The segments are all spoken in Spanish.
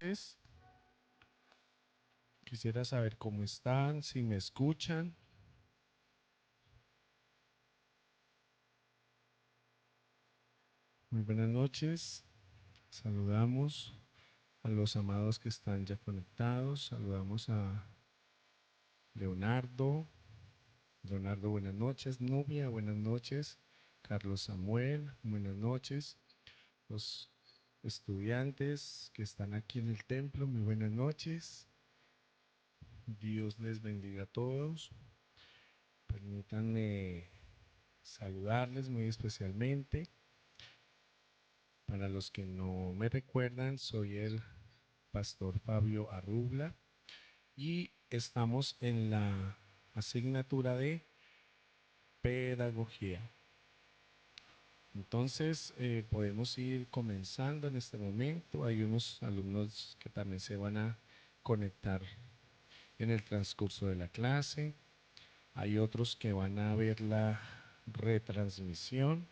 noches. Quisiera saber cómo están, si me escuchan. Muy buenas noches. Saludamos a los amados que están ya conectados. Saludamos a Leonardo. Leonardo, buenas noches. Nubia, buenas noches. Carlos Samuel, buenas noches. Los estudiantes que están aquí en el templo, muy buenas noches. Dios les bendiga a todos. Permítanme saludarles muy especialmente. Para los que no me recuerdan, soy el pastor Fabio Arrubla y estamos en la asignatura de pedagogía. Entonces, podemos ir comenzando en este momento. Hay unos alumnos que también se van a conectar en el transcurso de la clase. Hay otros que van a ver la retransmisión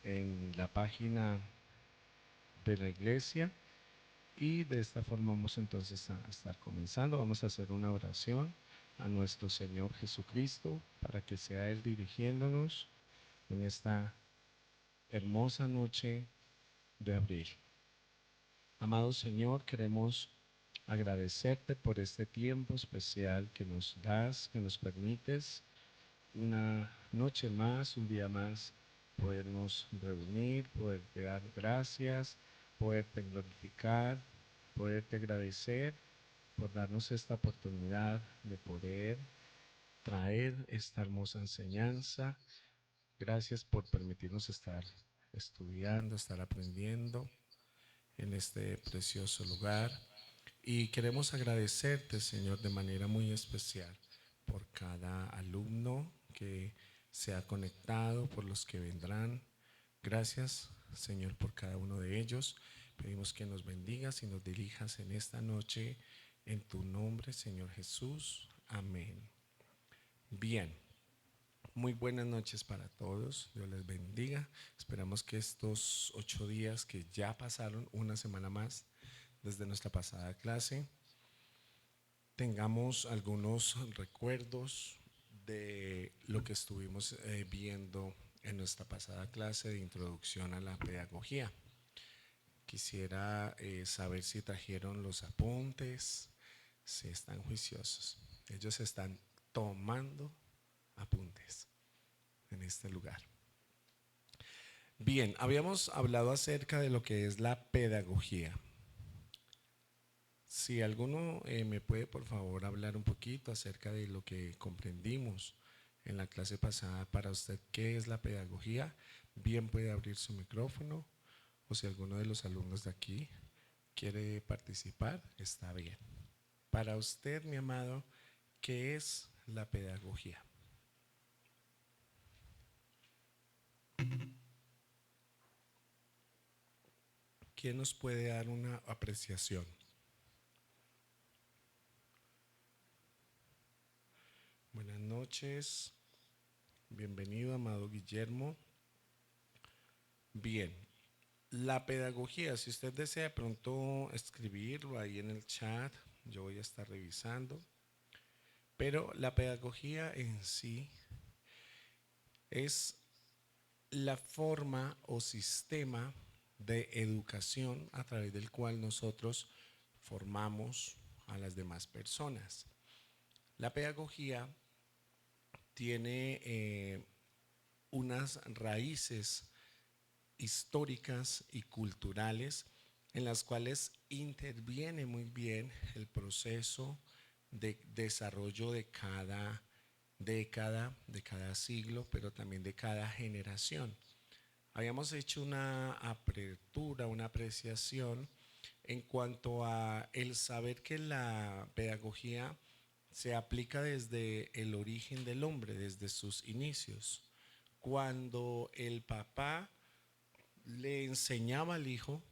en la página de la iglesia. Y de esta forma vamos entonces a estar comenzando. Vamos a hacer una oración a nuestro Señor Jesucristo para que sea Él dirigiéndonos en esta hermosa noche de abril. Amado Señor, queremos agradecerte por este tiempo especial que nos das, que nos permites una noche más, un día más, podernos reunir, poderte dar gracias, poderte glorificar, poderte agradecer por darnos esta oportunidad de poder traer esta hermosa enseñanza. Gracias por permitirnos estar estudiando, estar aprendiendo en este precioso lugar. Y queremos agradecerte, Señor, de manera muy especial por cada alumno que se ha conectado, por los que vendrán. Gracias, Señor, por cada uno de ellos. Pedimos que nos bendigas y nos dirijas en esta noche en tu nombre, Señor Jesús. Amén. Bien, muy buenas noches para todos. Dios les bendiga. Esperamos que estos 8 días que ya pasaron, una semana más desde nuestra pasada clase, tengamos algunos recuerdos de lo que estuvimos viendo en nuestra pasada clase de introducción a la pedagogía. Quisiera saber si trajeron los apuntes, si están juiciosos. Ellos están tomando apuntes en este lugar. Bien, habíamos hablado acerca de lo que es la pedagogía. Si alguno me puede por favor hablar un poquito acerca de lo que comprendimos en la clase pasada para usted, ¿qué es la pedagogía? Bien puede abrir su micrófono, o si alguno de los alumnos de aquí quiere participar, está bien. Para usted, mi amado, ¿qué es la pedagogía? ¿Quién nos puede dar una apreciación? Buenas noches, bienvenido, amado Guillermo. Bien, la pedagogía, si usted desea de pronto escribirlo ahí en el chat, yo voy a estar revisando. Pero la pedagogía en sí es la forma o sistema de educación a través del cual nosotros formamos a las demás personas. La pedagogía tiene unas raíces históricas y culturales en las cuales interviene muy bien el proceso de desarrollo de cada década, de cada siglo, pero también de cada generación. Habíamos hecho una apertura, una apreciación en cuanto a el saber que la pedagogía se aplica desde el origen del hombre, desde sus inicios. Cuando el papá le enseñaba al hijo,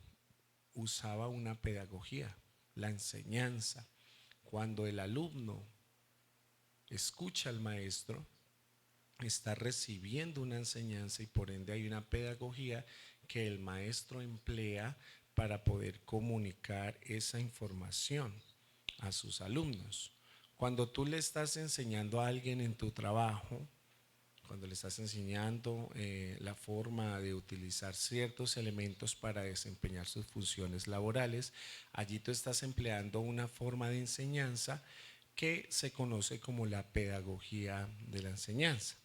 usaba una pedagogía, la enseñanza. Cuando el alumno escucha al maestro, está recibiendo una enseñanza y por ende hay una pedagogía que el maestro emplea para poder comunicar esa información a sus alumnos. Cuando tú le estás enseñando a alguien en tu trabajo, cuando le estás enseñando la forma de utilizar ciertos elementos para desempeñar sus funciones laborales, allí tú estás empleando una forma de enseñanza que se conoce como la pedagogía de la enseñanza.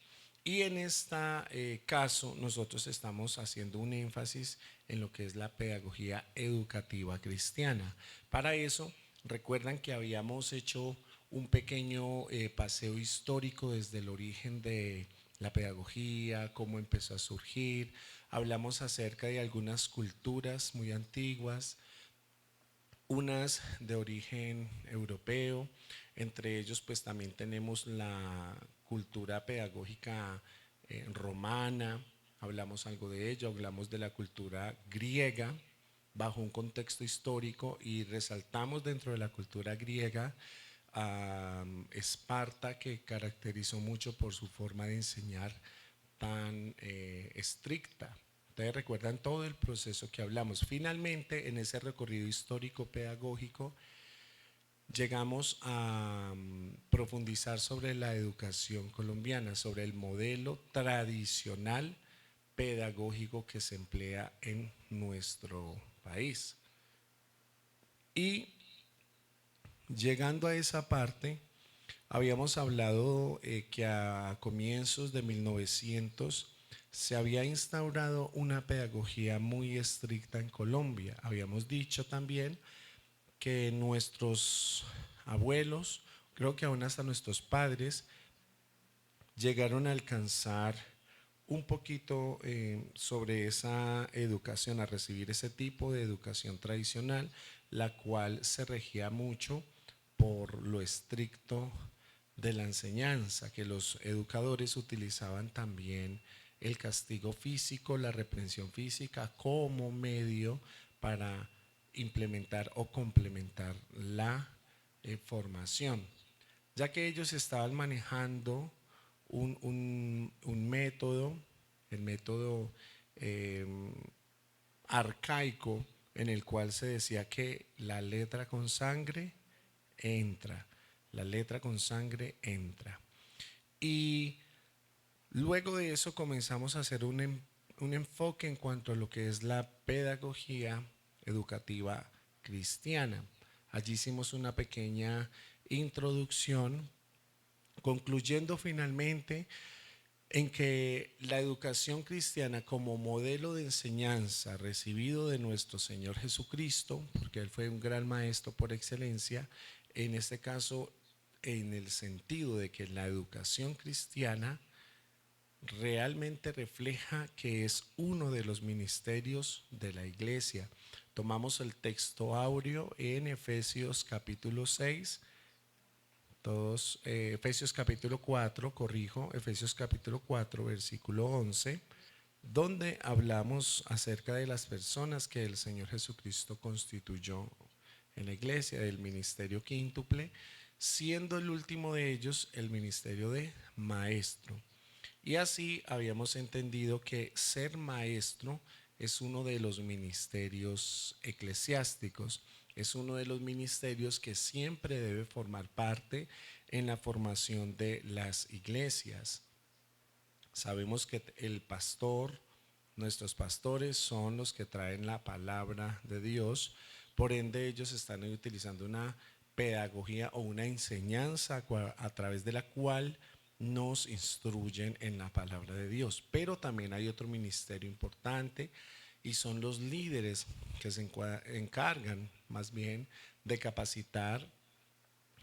Y en este caso nosotros estamos haciendo un énfasis en lo que es la pedagogía educativa cristiana. Para eso, recuerdan que habíamos hecho un pequeño paseo histórico desde el origen de la pedagogía, cómo empezó a surgir. Hablamos acerca de algunas culturas muy antiguas, unas de origen europeo, entre ellos pues también tenemos la cultura pedagógica romana, hablamos algo de ello, hablamos de la cultura griega bajo un contexto histórico y resaltamos dentro de la cultura griega a Esparta, que caracterizó mucho por su forma de enseñar tan estricta. Ustedes recuerdan todo el proceso que hablamos. Finalmente, en ese recorrido histórico pedagógico, llegamos a profundizar sobre la educación colombiana, sobre el modelo tradicional pedagógico que se emplea en nuestro país. Y llegando a esa parte, habíamos hablado que a comienzos de 1900 se había instaurado una pedagogía muy estricta en Colombia. Habíamos dicho también que nuestros abuelos, creo que aún hasta nuestros padres, llegaron a alcanzar un poquito sobre esa educación, a recibir ese tipo de educación tradicional, la cual se regía mucho por lo estricto de la enseñanza, que los educadores utilizaban también el castigo físico, la reprensión física como medio para implementar o complementar la formación, ya que ellos estaban manejando un método, el método eh, arcaico, en el cual se decía que la letra con sangre entra, la letra con sangre entra. Y luego de eso comenzamos a hacer un enfoque en cuanto a lo que es la pedagogía educativa cristiana. Allí hicimos una pequeña introducción, concluyendo finalmente en que la educación cristiana como modelo de enseñanza recibido de nuestro Señor Jesucristo, porque Él fue un gran maestro por excelencia, en este caso en el sentido de que la educación cristiana realmente refleja que es uno de los ministerios de la iglesia. Tomamos el texto áureo en Efesios capítulo 6, todos, Efesios capítulo 4, corrijo, Efesios capítulo 4, versículo 11, donde hablamos acerca de las personas que el Señor Jesucristo constituyó en la iglesia, del ministerio quíntuple, siendo el último de ellos el ministerio de maestro. Y así habíamos entendido que ser maestro es uno de los ministerios eclesiásticos, es uno de los ministerios que siempre debe formar parte en la formación de las iglesias. Sabemos que el pastor, nuestros pastores son los que traen la palabra de Dios, por ende ellos están utilizando una pedagogía o una enseñanza a través de la cual nos instruyen en la palabra de Dios. Pero también hay otro ministerio importante y son los líderes que se encargan más bien de capacitar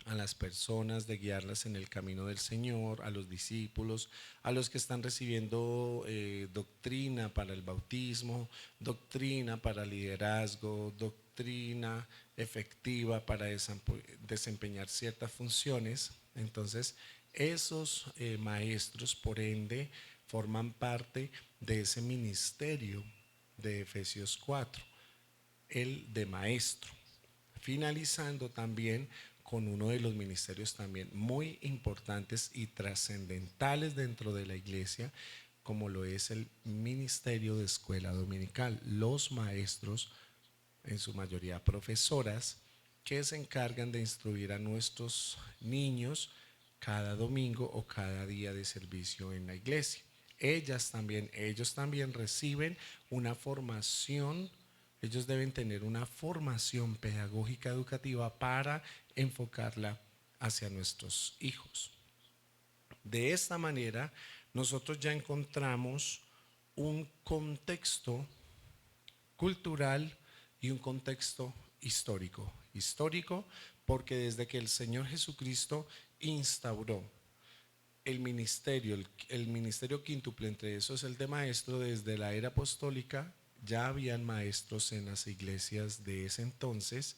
a las personas, de guiarlas en el camino del Señor, a los discípulos, a los que están recibiendo doctrina para el bautismo, doctrina para liderazgo, doctrina efectiva para desempeñar ciertas funciones. Entonces, esos maestros, por ende, forman parte de ese ministerio de Efesios 4, el de maestro. Finalizando también con uno de los ministerios también muy importantes y trascendentales dentro de la iglesia, como lo es el ministerio de escuela dominical. Los maestros en su mayoría profesoras, que se encargan de instruir a nuestros niños cada domingo o cada día de servicio en la iglesia. Ellos también reciben una formación, ellos deben tener una formación pedagógica educativa para enfocarla hacia nuestros hijos. De esta manera, nosotros ya encontramos un contexto cultural y un contexto histórico. Histórico porque desde que el Señor Jesucristo instauró el ministerio quíntuple, entre esos el de maestro, desde la era apostólica ya habían maestros en las iglesias de ese entonces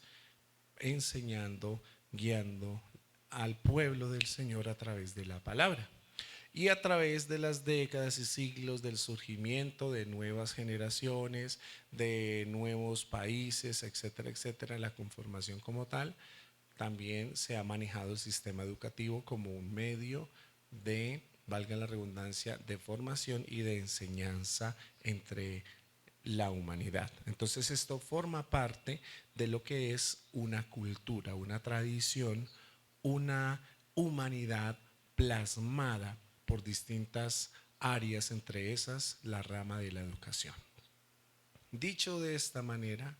enseñando, guiando al pueblo del Señor a través de la palabra. Y a través de las décadas y siglos del surgimiento de nuevas generaciones, de nuevos países, etcétera, etcétera, la conformación como tal, también se ha manejado el sistema educativo como un medio de, valga la redundancia, de formación y de enseñanza entre la humanidad. Entonces esto forma parte de lo que es una cultura, una tradición, una humanidad plasmada por distintas áreas, entre esas la rama de la educación. Dicho de esta manera,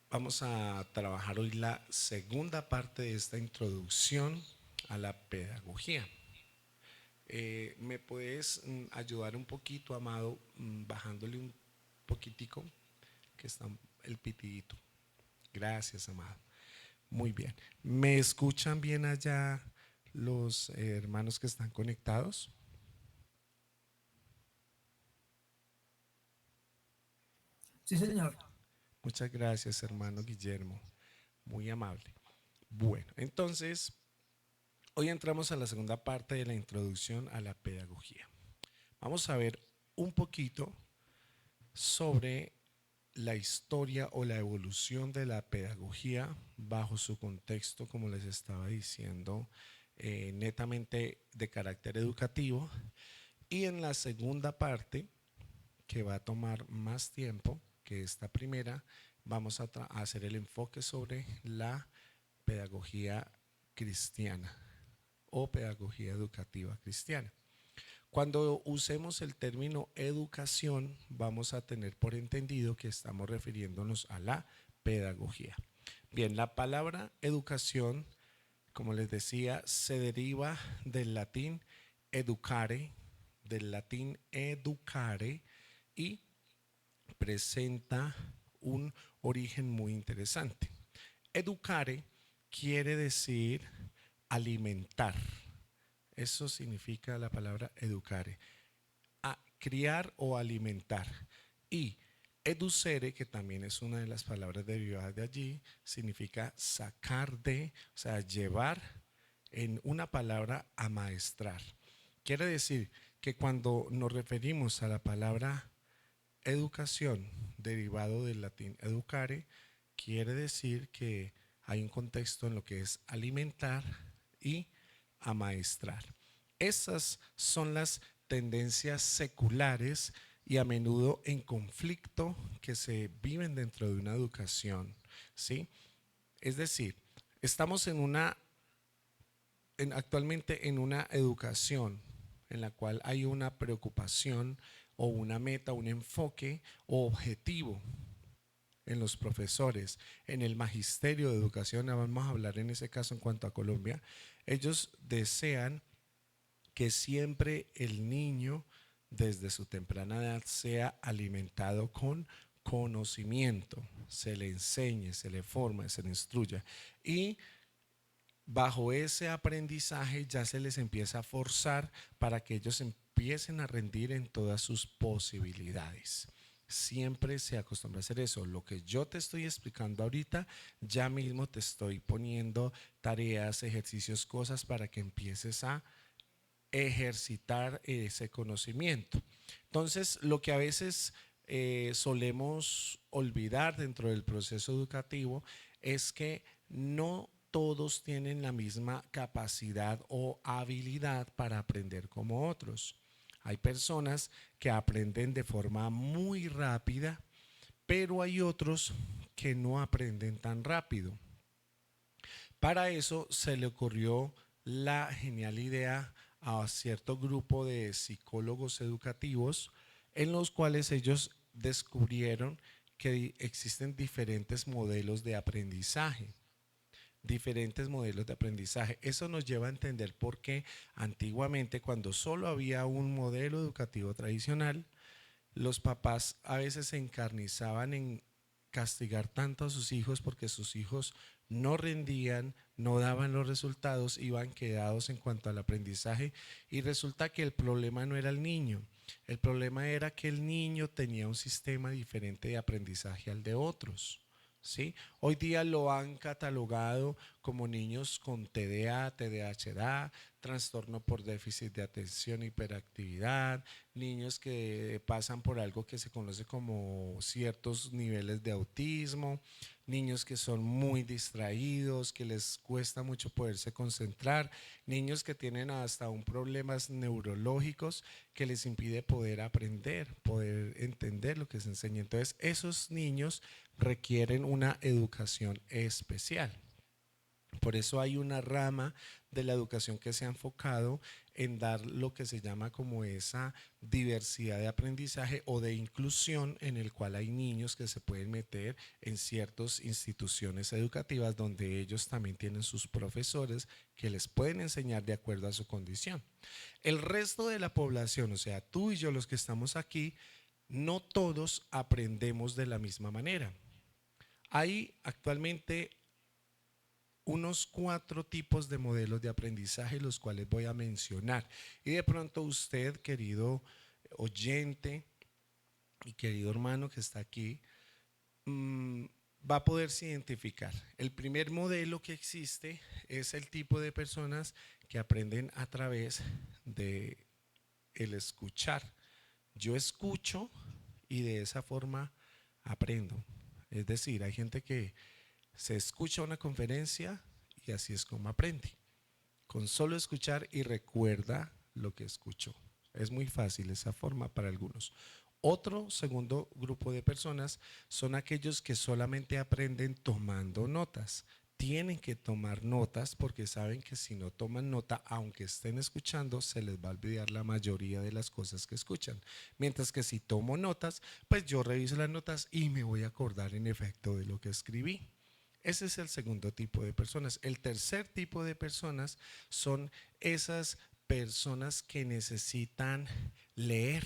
vamos a trabajar hoy la segunda parte de esta introducción a la pedagogía. ¿Me puedes ayudar un poquito, Amado, bajándole un poquitico, que está el pitidito? Gracias, Amado. Muy bien. ¿Me escuchan bien allá los hermanos que están conectados? Sí, señor. Muchas gracias, hermano Guillermo. Muy amable. Bueno, entonces, hoy entramos a la segunda parte de la introducción a la pedagogía. Vamos a ver un poquito sobre la historia o la evolución de la pedagogía bajo su contexto, como les estaba diciendo, netamente de carácter educativo. Y en la segunda parte, que va a tomar más tiempo que esta primera, vamos a hacer el enfoque sobre la pedagogía cristiana o pedagogía educativa cristiana. Cuando usemos el término educación, vamos a tener por entendido que estamos refiriéndonos a la pedagogía. Bien, la palabra educación, como les decía, se deriva del latín educare, y presenta un origen muy interesante. Educare quiere decir alimentar. Eso significa la palabra educare. A criar o alimentar. Y educere, que también es una de las palabras derivadas de allí, significa sacar de, o sea, llevar, en una palabra, amaestrar. Quiere decir que cuando nos referimos a la palabra educación, derivado del latín educare, quiere decir que hay un contexto en lo que es alimentar y amaestrar. Esas son las tendencias seculares y a menudo en conflicto que se viven dentro de una educación, ¿sí? Es decir, estamos actualmente en una educación en la cual hay una preocupación o una meta, un enfoque o objetivo en los profesores, en el magisterio de educación. Vamos a hablar en ese caso en cuanto a Colombia. Ellos desean que siempre el niño desde su temprana edad sea alimentado con conocimiento, se le enseñe, se le forme, se le instruya, y bajo ese aprendizaje ya se les empieza a forzar para que ellos empiecen a rendir en todas sus posibilidades. Siempre se acostumbra a hacer eso. Lo que yo te estoy explicando ahorita, ya mismo te estoy poniendo tareas, ejercicios, cosas para que empieces a ejercitar ese conocimiento. Entonces, lo que a veces solemos olvidar dentro del proceso educativo es que no todos tienen la misma capacidad o habilidad para aprender como otros. Hay personas que aprenden de forma muy rápida, pero hay otros que no aprenden tan rápido. Para eso se le ocurrió la genial idea a cierto grupo de psicólogos educativos en los cuales ellos descubrieron que existen diferentes modelos de aprendizaje. Diferentes modelos de aprendizaje. Eso nos lleva a entender por qué antiguamente, cuando solo había un modelo educativo tradicional, los papás a veces se encarnizaban en castigar tanto a sus hijos porque sus hijos no rendían, no daban los resultados, iban quedados en cuanto al aprendizaje, y resulta que el problema no era el niño, el problema era que el niño tenía un sistema diferente de aprendizaje al de otros. ¿Sí? Hoy día lo han catalogado como niños con TDA, TDAH, trastorno por déficit de atención, hiperactividad, niños que pasan por algo que se conoce como ciertos niveles de autismo, niños que son muy distraídos, que les cuesta mucho poderse concentrar, niños que tienen hasta un problemas neurológicos que les impide poder aprender, poder entender lo que se enseña. Entonces, esos niños requieren una educación especial. Por eso hay una rama de la educación que se ha enfocado en dar lo que se llama como esa diversidad de aprendizaje o de inclusión, en el cual hay niños que se pueden meter en ciertas instituciones educativas donde ellos también tienen sus profesores que les pueden enseñar de acuerdo a su condición. El resto de la población, o sea, tú y yo los que estamos aquí, no todos aprendemos de la misma manera. Hay actualmente unos 4 tipos de modelos de aprendizaje, los cuales voy a mencionar. Y de pronto usted, querido oyente y querido hermano que está aquí, va a poderse identificar. El primer modelo que existe es el tipo de personas que aprenden a través de el escuchar. Yo escucho y de esa forma aprendo. Es decir, hay gente que se escucha una conferencia y así es como aprende. Con solo escuchar y recuerda lo que escuchó. Es muy fácil esa forma para algunos. Otro segundo grupo de personas son aquellos que solamente aprenden tomando notas. Tienen que tomar notas porque saben que si no toman nota, aunque estén escuchando, se les va a olvidar la mayoría de las cosas que escuchan. Mientras que si tomo notas, pues yo reviso las notas y me voy a acordar en efecto de lo que escribí. Ese es el segundo tipo de personas. El tercer tipo de personas son esas personas que necesitan leer,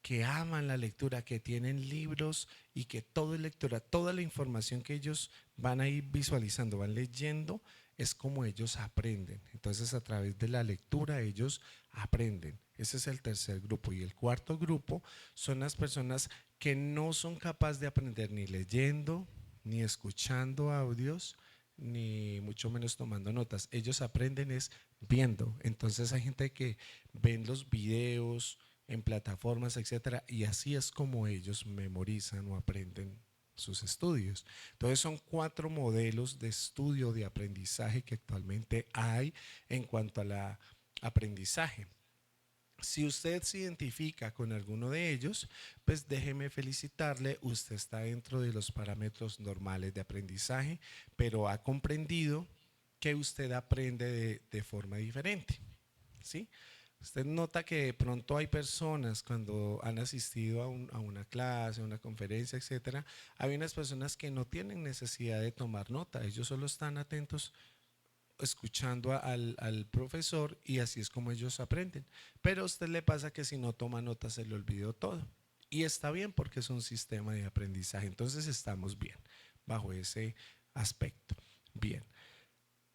que aman la lectura, que tienen libros y que todo es lectura, toda la información que ellos van a ir visualizando, van leyendo, es como ellos aprenden. Entonces, a través de la lectura ellos aprenden. Ese es el tercer grupo. Y el cuarto grupo son las personas que no son capaces de aprender ni leyendo, ni escuchando audios, ni mucho menos tomando notas. Ellos aprenden es viendo. Entonces hay gente que ven los videos en plataformas, etcétera, y así es como ellos memorizan o aprenden sus estudios. Entonces son 4 modelos de estudio de aprendizaje que actualmente hay en cuanto a la aprendizaje. Si usted se identifica con alguno de ellos, pues déjeme felicitarle, usted está dentro de los parámetros normales de aprendizaje, pero ha comprendido que usted aprende de forma diferente, ¿sí? Usted nota que de pronto hay personas cuando han asistido a una clase, a una conferencia, etcétera, hay unas personas que no tienen necesidad de tomar nota, ellos solo están atentos escuchando al profesor y así es como ellos aprenden. Pero a usted le pasa que si no toma nota se le olvidó todo. Y está bien porque es un sistema de aprendizaje. Entonces estamos bien bajo ese aspecto. Bien.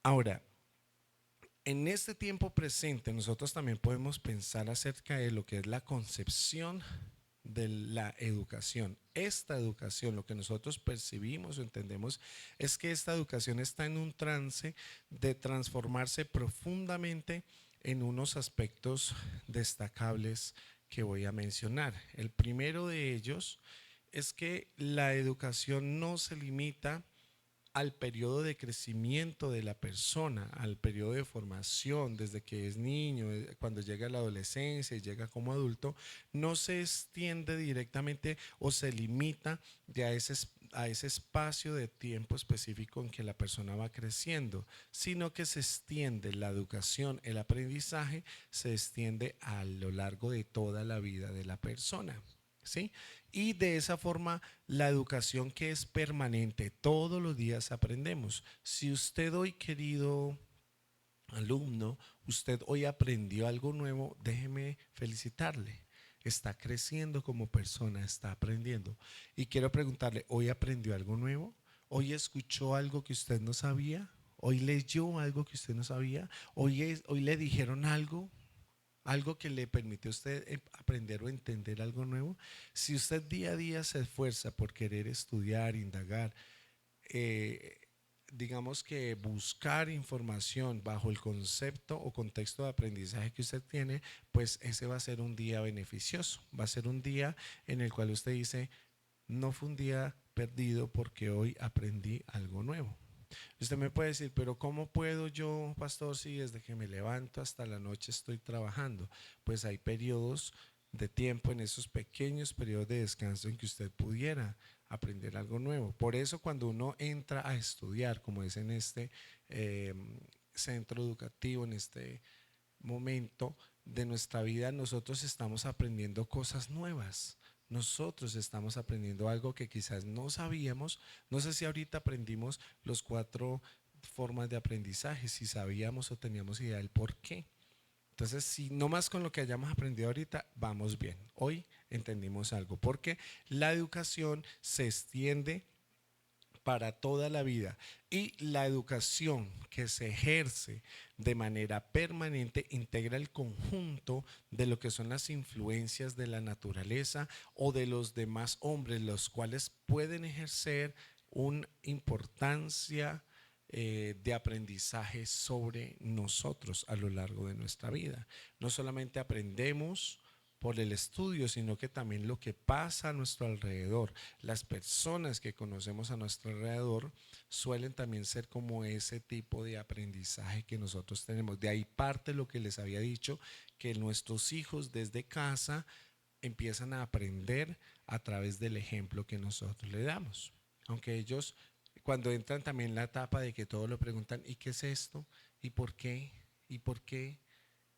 Ahora, en este tiempo presente nosotros también podemos pensar acerca de lo que es la concepción de la educación. Esta educación, lo que nosotros percibimos o entendemos es que esta educación está en un trance de transformarse profundamente en unos aspectos destacables que voy a mencionar. El primero de ellos es que la educación no se limita al periodo de crecimiento de la persona, al periodo de formación, desde que es niño, cuando llega a la adolescencia y llega como adulto, no se extiende directamente o se limita de a ese espacio de tiempo específico en que la persona va creciendo, sino que se extiende la educación, el aprendizaje, se extiende a lo largo de toda la vida de la persona. ¿Sí? Y de esa forma la educación que es permanente, todos los días aprendemos. Si usted hoy, querido alumno, usted hoy aprendió algo nuevo, déjeme felicitarle. Está creciendo como persona, está aprendiendo. Y quiero preguntarle, ¿hoy aprendió algo nuevo? ¿Hoy escuchó algo que usted no sabía? ¿Hoy leyó algo que usted no sabía? ¿Hoy le dijeron algo? Algo que le permite a usted aprender o entender algo nuevo. Si usted día a día se esfuerza por querer estudiar, indagar, eh, digamos que buscar información bajo el concepto o contexto de aprendizaje que usted tiene, pues ese va a ser un día beneficioso. Va a ser un día en el cual usted dice, no fue un día perdido porque hoy aprendí algo nuevo. Usted me puede decir, pero ¿cómo puedo yo, pastor, si desde que me levanto hasta la noche estoy trabajando? Pues hay periodos de tiempo en esos pequeños periodos de descanso en que usted pudiera aprender algo nuevo. Por eso cuando uno entra a estudiar, como es en este eh, centro educativo, en este momento de nuestra vida, nosotros estamos aprendiendo cosas nuevas. Nosotros estamos aprendiendo algo que quizás no sabíamos. No sé si ahorita aprendimos los 4 formas de aprendizaje, si sabíamos o teníamos idea del por qué. Entonces, si no más con lo que hayamos aprendido ahorita, vamos bien. Hoy entendimos algo, porque la educación se extiende para toda la vida y la educación que se ejerce de manera permanente integra el conjunto de lo que son las influencias de la naturaleza o de los demás hombres, los cuales pueden ejercer una importancia de aprendizaje sobre nosotros a lo largo de nuestra vida. No solamente aprendemos por el estudio, sino que también lo que pasa a nuestro alrededor, las personas que conocemos a nuestro alrededor suelen también ser como ese tipo de aprendizaje que nosotros tenemos. De ahí parte lo que les había dicho, que nuestros hijos desde casa empiezan a aprender a través del ejemplo que nosotros le damos. Aunque ellos, cuando entran también en la etapa de que todo lo preguntan, ¿y qué es esto? ¿Y por qué? ¿Y por qué?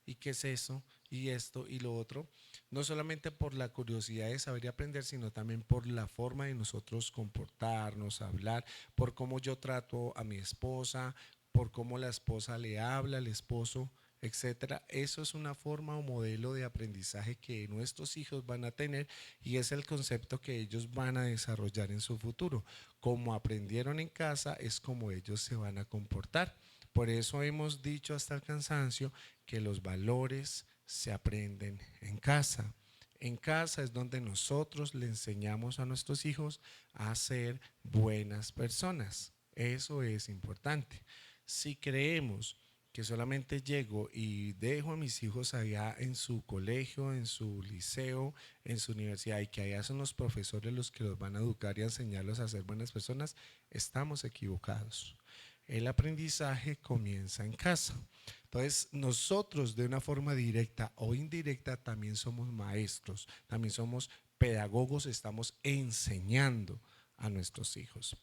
¿Y qué es eso? Y esto y lo otro, no solamente por la curiosidad de saber y aprender, sino también por la forma de nosotros comportarnos, hablar, por cómo yo trato a mi esposa, por cómo la esposa le habla al esposo, etcétera. Eso es una forma o modelo de aprendizaje que nuestros hijos van a tener y es el concepto que ellos van a desarrollar en su futuro. Como aprendieron en casa, es como ellos se van a comportar. Por eso hemos dicho hasta el cansancio que los valores se aprenden en casa. En casa es donde nosotros le enseñamos a nuestros hijos a ser buenas personas. Eso es importante. Si creemos que solamente llego y dejo a mis hijos allá en su colegio, en su liceo, en su universidad y que allá son los profesores los que los van a educar y a enseñarlos a ser buenas personas, estamos equivocados. El aprendizaje comienza en casa. Entonces, nosotros de una forma directa o indirecta también somos maestros, también somos pedagogos, estamos enseñando a nuestros hijos.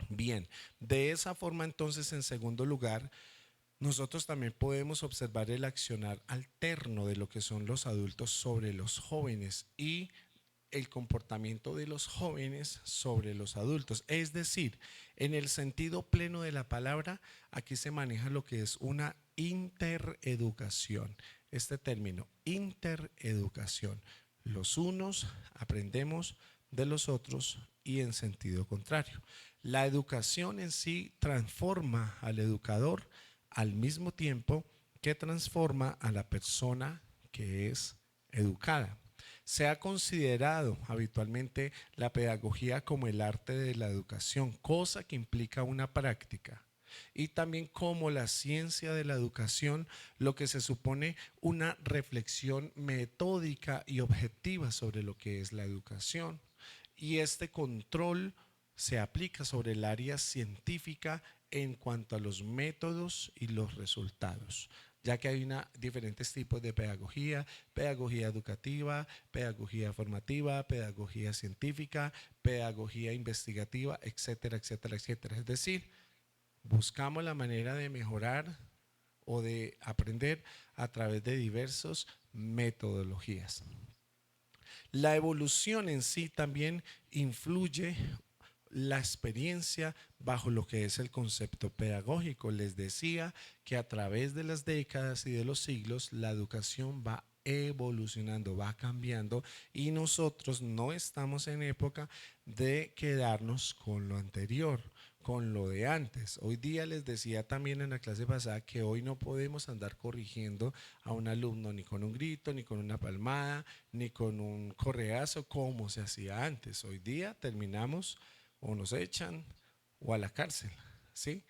Bien, de esa forma entonces, en segundo lugar, nosotros también podemos observar el accionar alterno de lo que son los adultos sobre los jóvenes y el comportamiento de los jóvenes sobre los adultos. Es decir, en el sentido pleno de la palabra, aquí se maneja lo que es una intereducación. Este término, intereducación. Los unos aprendemos de los otros y en sentido contrario. La educación en sí transforma al educador al mismo tiempo que transforma a la persona que es educada. Se ha considerado habitualmente la pedagogía como el arte de la educación, cosa que implica una práctica. Y también como la ciencia de la educación, lo que se supone una reflexión metódica y objetiva sobre lo que es la educación. Y este control se aplica sobre el área científica en cuanto a los métodos y los resultados, ya que hay diferentes tipos de pedagogía: pedagogía educativa, pedagogía formativa, pedagogía científica, pedagogía investigativa, etcétera, etcétera, etcétera. Es decir, buscamos la manera de mejorar o de aprender a través de diversas metodologías. La evolución en sí también influye la experiencia bajo lo que es el concepto pedagógico. Les decía que a través de las décadas y de los siglos la educación va evolucionando, va cambiando, y nosotros no estamos en época de quedarnos con lo anterior, con lo de antes. Hoy día les decía también en la clase pasada que hoy no podemos andar corrigiendo a un alumno ni con un grito, ni con una palmada, ni con un correazo como se hacía antes. Hoy día terminamos o nos echan o a la cárcel, ¿sí?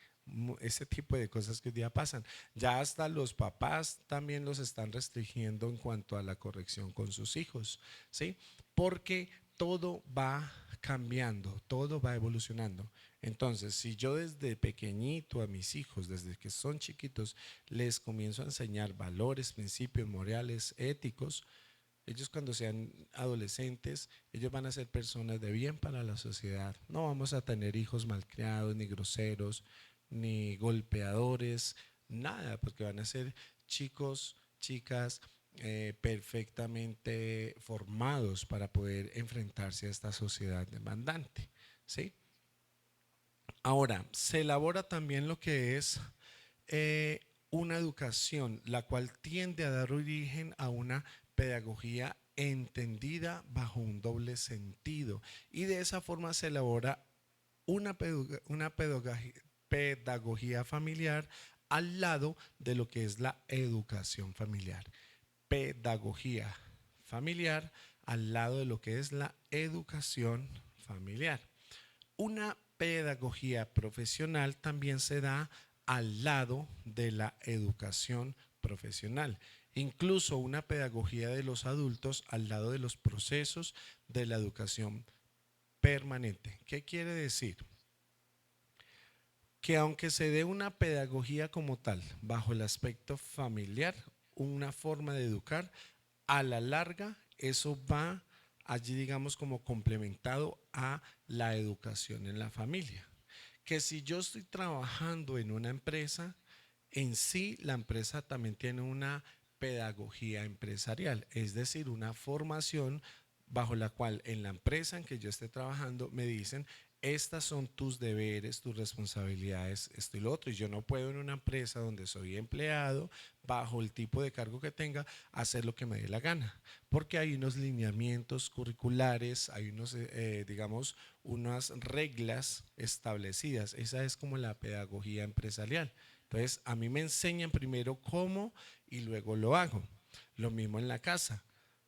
Ese tipo de cosas que hoy día pasan. Ya hasta los papás también los están restringiendo en cuanto a la corrección con sus hijos, ¿sí? Porque todo va cambiando, todo va evolucionando. Entonces, si yo desde pequeñito a mis hijos, desde que son chiquitos, les comienzo a enseñar valores, principios morales, éticos, ellos cuando sean adolescentes, ellos van a ser personas de bien para la sociedad. No vamos a tener hijos malcriados, ni groseros, ni golpeadores, nada, porque van a ser chicos, chicas perfectamente formados para poder enfrentarse a esta sociedad demandante, ¿sí? Ahora, se elabora también lo que es eh, una educación, la cual tiende a dar origen a una pedagogía entendida bajo un doble sentido, y de esa forma se elabora una pedagogía familiar al lado de lo que es la educación familiar. Pedagogía familiar al lado de lo que es la educación familiar. Una pedagogía profesional también se da al lado de la educación profesional. Incluso una pedagogía de los adultos al lado de los procesos de la educación permanente. ¿Qué quiere decir? Que aunque se dé una pedagogía como tal, bajo el aspecto familiar, una forma de educar, a la larga eso va allí, digamos, como complementado a la educación en la familia. Que si yo estoy trabajando en una empresa, en sí la empresa también tiene una pedagogía empresarial, es decir, una formación bajo la cual en la empresa en que yo esté trabajando me dicen: estas son tus deberes, tus responsabilidades, esto y lo otro. Y yo no puedo en una empresa donde soy empleado, bajo el tipo de cargo que tenga, hacer lo que me dé la gana, porque hay unos lineamientos curriculares, hay unos, digamos, unas reglas establecidas. Esa es como la pedagogía empresarial. Entonces, a mí me enseñan primero cómo y luego lo hago. Lo mismo en la casa.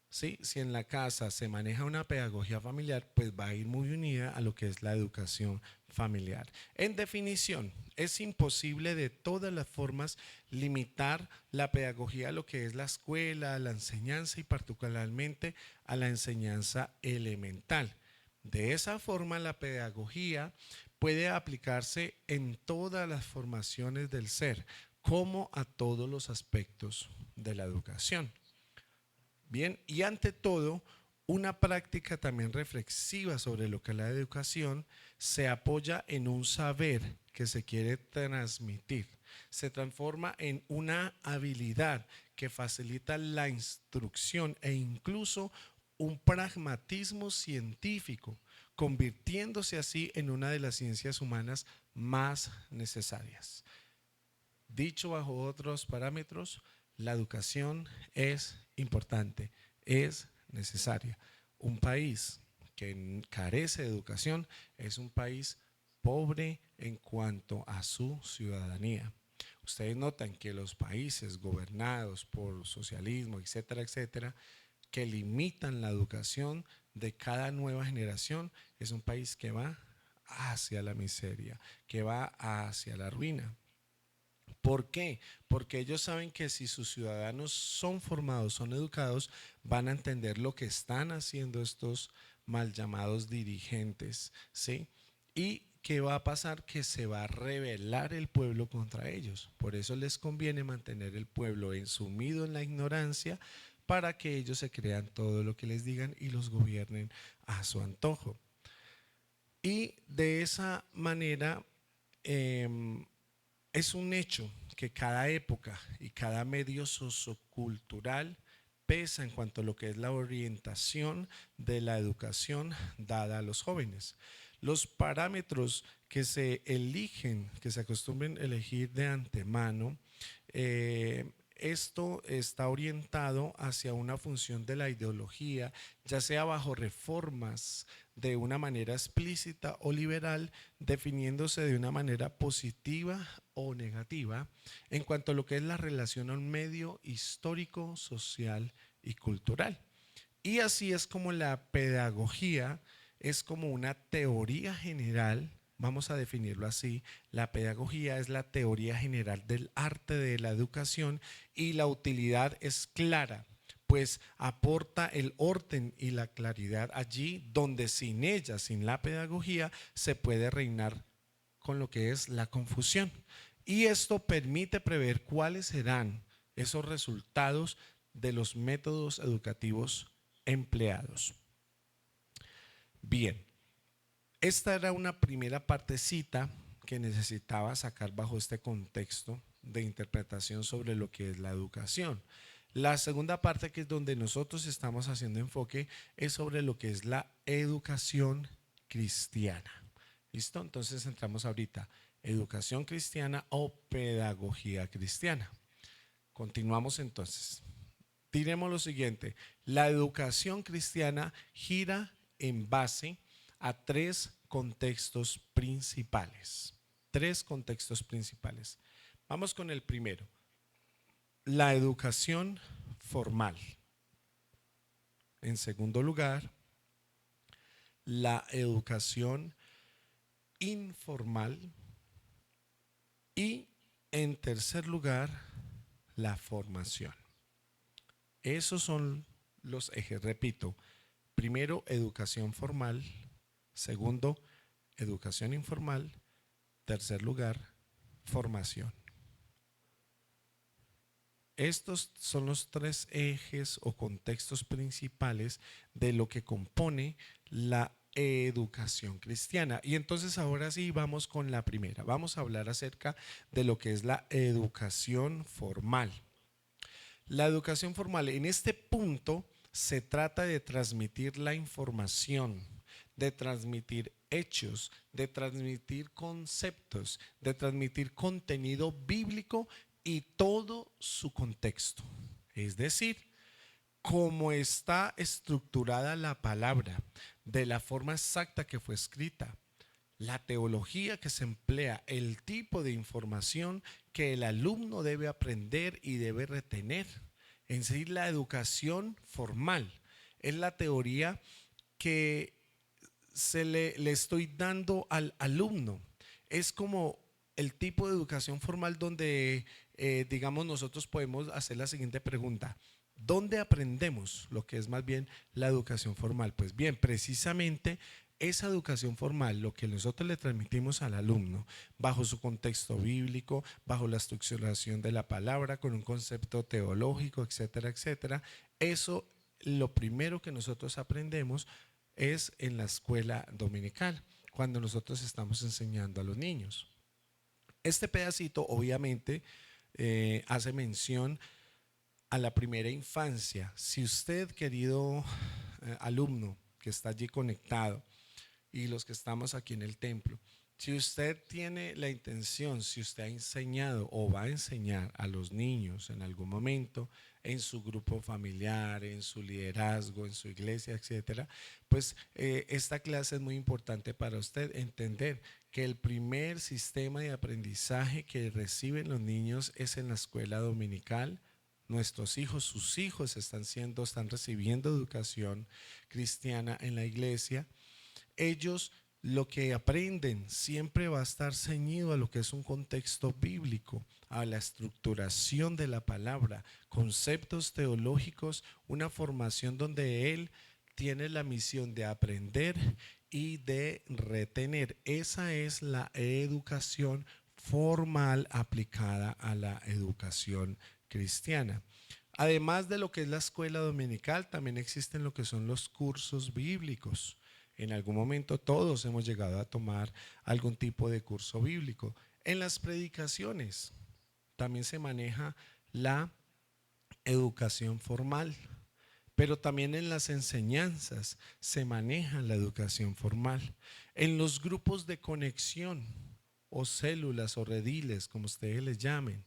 ¿Sí? Si en la casa se maneja una pedagogía familiar, pues va a ir muy unida a lo que es la educación familiar. En definición, es imposible de todas las formas limitar la pedagogía a lo que es la escuela, la enseñanza, y particularmente a la enseñanza elemental. De esa forma, la pedagogía puede aplicarse en todas las formaciones del ser, como a todos los aspectos de la educación. Bien, y ante todo, una práctica también reflexiva sobre lo que es la educación se apoya en un saber que se quiere transmitir. Se transforma en una habilidad que facilita la instrucción e incluso un pragmatismo científico, convirtiéndose así en una de las ciencias humanas más necesarias. Dicho bajo otros parámetros, la educación es importante, es necesaria. Un país que carece de educación es un país pobre en cuanto a su ciudadanía. Ustedes notan que los países gobernados por socialismo, etcétera, etcétera, que limitan la educación de cada nueva generación, es un país que va hacia la miseria, que va hacia la ruina. ¿Por qué? Porque ellos saben que si sus ciudadanos son formados, son educados, van a entender lo que están haciendo estos mal llamados dirigentes, ¿sí? ¿Y qué va a pasar? Que se va a rebelar el pueblo contra ellos. Por eso les conviene mantener el pueblo sumido en la ignorancia para que ellos se crean todo lo que les digan y los gobiernen a su antojo. Y de esa manera es un hecho que cada época y cada medio sociocultural pesa en cuanto a lo que es la orientación de la educación dada a los jóvenes. Los parámetros que se eligen, que se acostumbren a elegir de antemano, esto está orientado hacia una función de la ideología, ya sea bajo reformas de una manera explícita o liberal, definiéndose de una manera positiva o negativa en cuanto a lo que es la relación a un medio histórico, social y cultural. Y así es como la pedagogía es como una teoría general. Vamos a definirlo así: la pedagogía es la teoría general del arte de la educación y la utilidad es clara, pues aporta el orden y la claridad allí donde sin ella, sin la pedagogía, se puede reinar con lo que es la confusión. Y esto permite prever cuáles serán esos resultados de los métodos educativos empleados. Bien, esta era una primera partecita que necesitaba sacar bajo este contexto de interpretación sobre lo que es la educación. La segunda parte, que es donde nosotros estamos haciendo enfoque, es sobre lo que es la educación cristiana. ¿Listo? Entonces entramos ahorita: educación cristiana o pedagogía cristiana. Continuamos entonces. Diremos lo siguiente: la educación cristiana gira en base a tres contextos principales. Tres contextos principales. Vamos con el primero: la educación formal. En segundo lugar, la educación informal. Y en tercer lugar, la formación. Esos son los ejes, repito: primero, educación formal; segundo, educación informal; tercer lugar, formación. Estos son los tres ejes o contextos principales de lo que compone la educación cristiana. Y entonces ahora sí vamos con la primera. Vamos a hablar acerca de lo que es la educación formal. La educación formal, en este punto, se trata de transmitir la información, de transmitir hechos, de transmitir conceptos, de transmitir contenido bíblico y todo su contexto. Es decir, cómo está estructurada la palabra, de la forma exacta que fue escrita, la teología que se emplea, el tipo de información que el alumno debe aprender y debe retener. En sí, la educación formal es la teoría que le estoy dando al alumno. Es como el tipo de educación formal donde, digamos, nosotros podemos hacer la siguiente pregunta: ¿dónde aprendemos lo que es más bien la educación formal? Pues bien, precisamente esa educación formal, lo que nosotros le transmitimos al alumno bajo su contexto bíblico, bajo la estructuración de la palabra, con un concepto teológico, etcétera, etcétera, eso lo primero que nosotros aprendemos es en la escuela dominical, cuando nosotros estamos enseñando a los niños. Este pedacito obviamente hace mención a la primera infancia. Si usted, querido alumno que está allí conectado, y los que estamos aquí en el templo, si usted tiene la intención, si usted ha enseñado o va a enseñar a los niños en algún momento, en su grupo familiar, en su liderazgo, en su iglesia, etcétera, pues esta clase es muy importante para usted entender que el primer sistema de aprendizaje que reciben los niños es en la escuela dominical. Nuestros hijos, sus hijos están recibiendo educación cristiana en la iglesia. Ellos lo que aprenden siempre va a estar ceñido a lo que es un contexto bíblico, a la estructuración de la palabra, conceptos teológicos, una formación donde él tiene la misión de aprender y de retener. Esa es la educación formal aplicada a la educación cristiana. Además de lo que es la escuela dominical, también existen lo que son los cursos bíblicos. En algún momento todos hemos llegado a tomar algún tipo de curso bíblico. En las predicaciones también se maneja la educación formal, pero también en las enseñanzas se maneja la educación formal. En los grupos de conexión o células o rediles, como ustedes les llamen,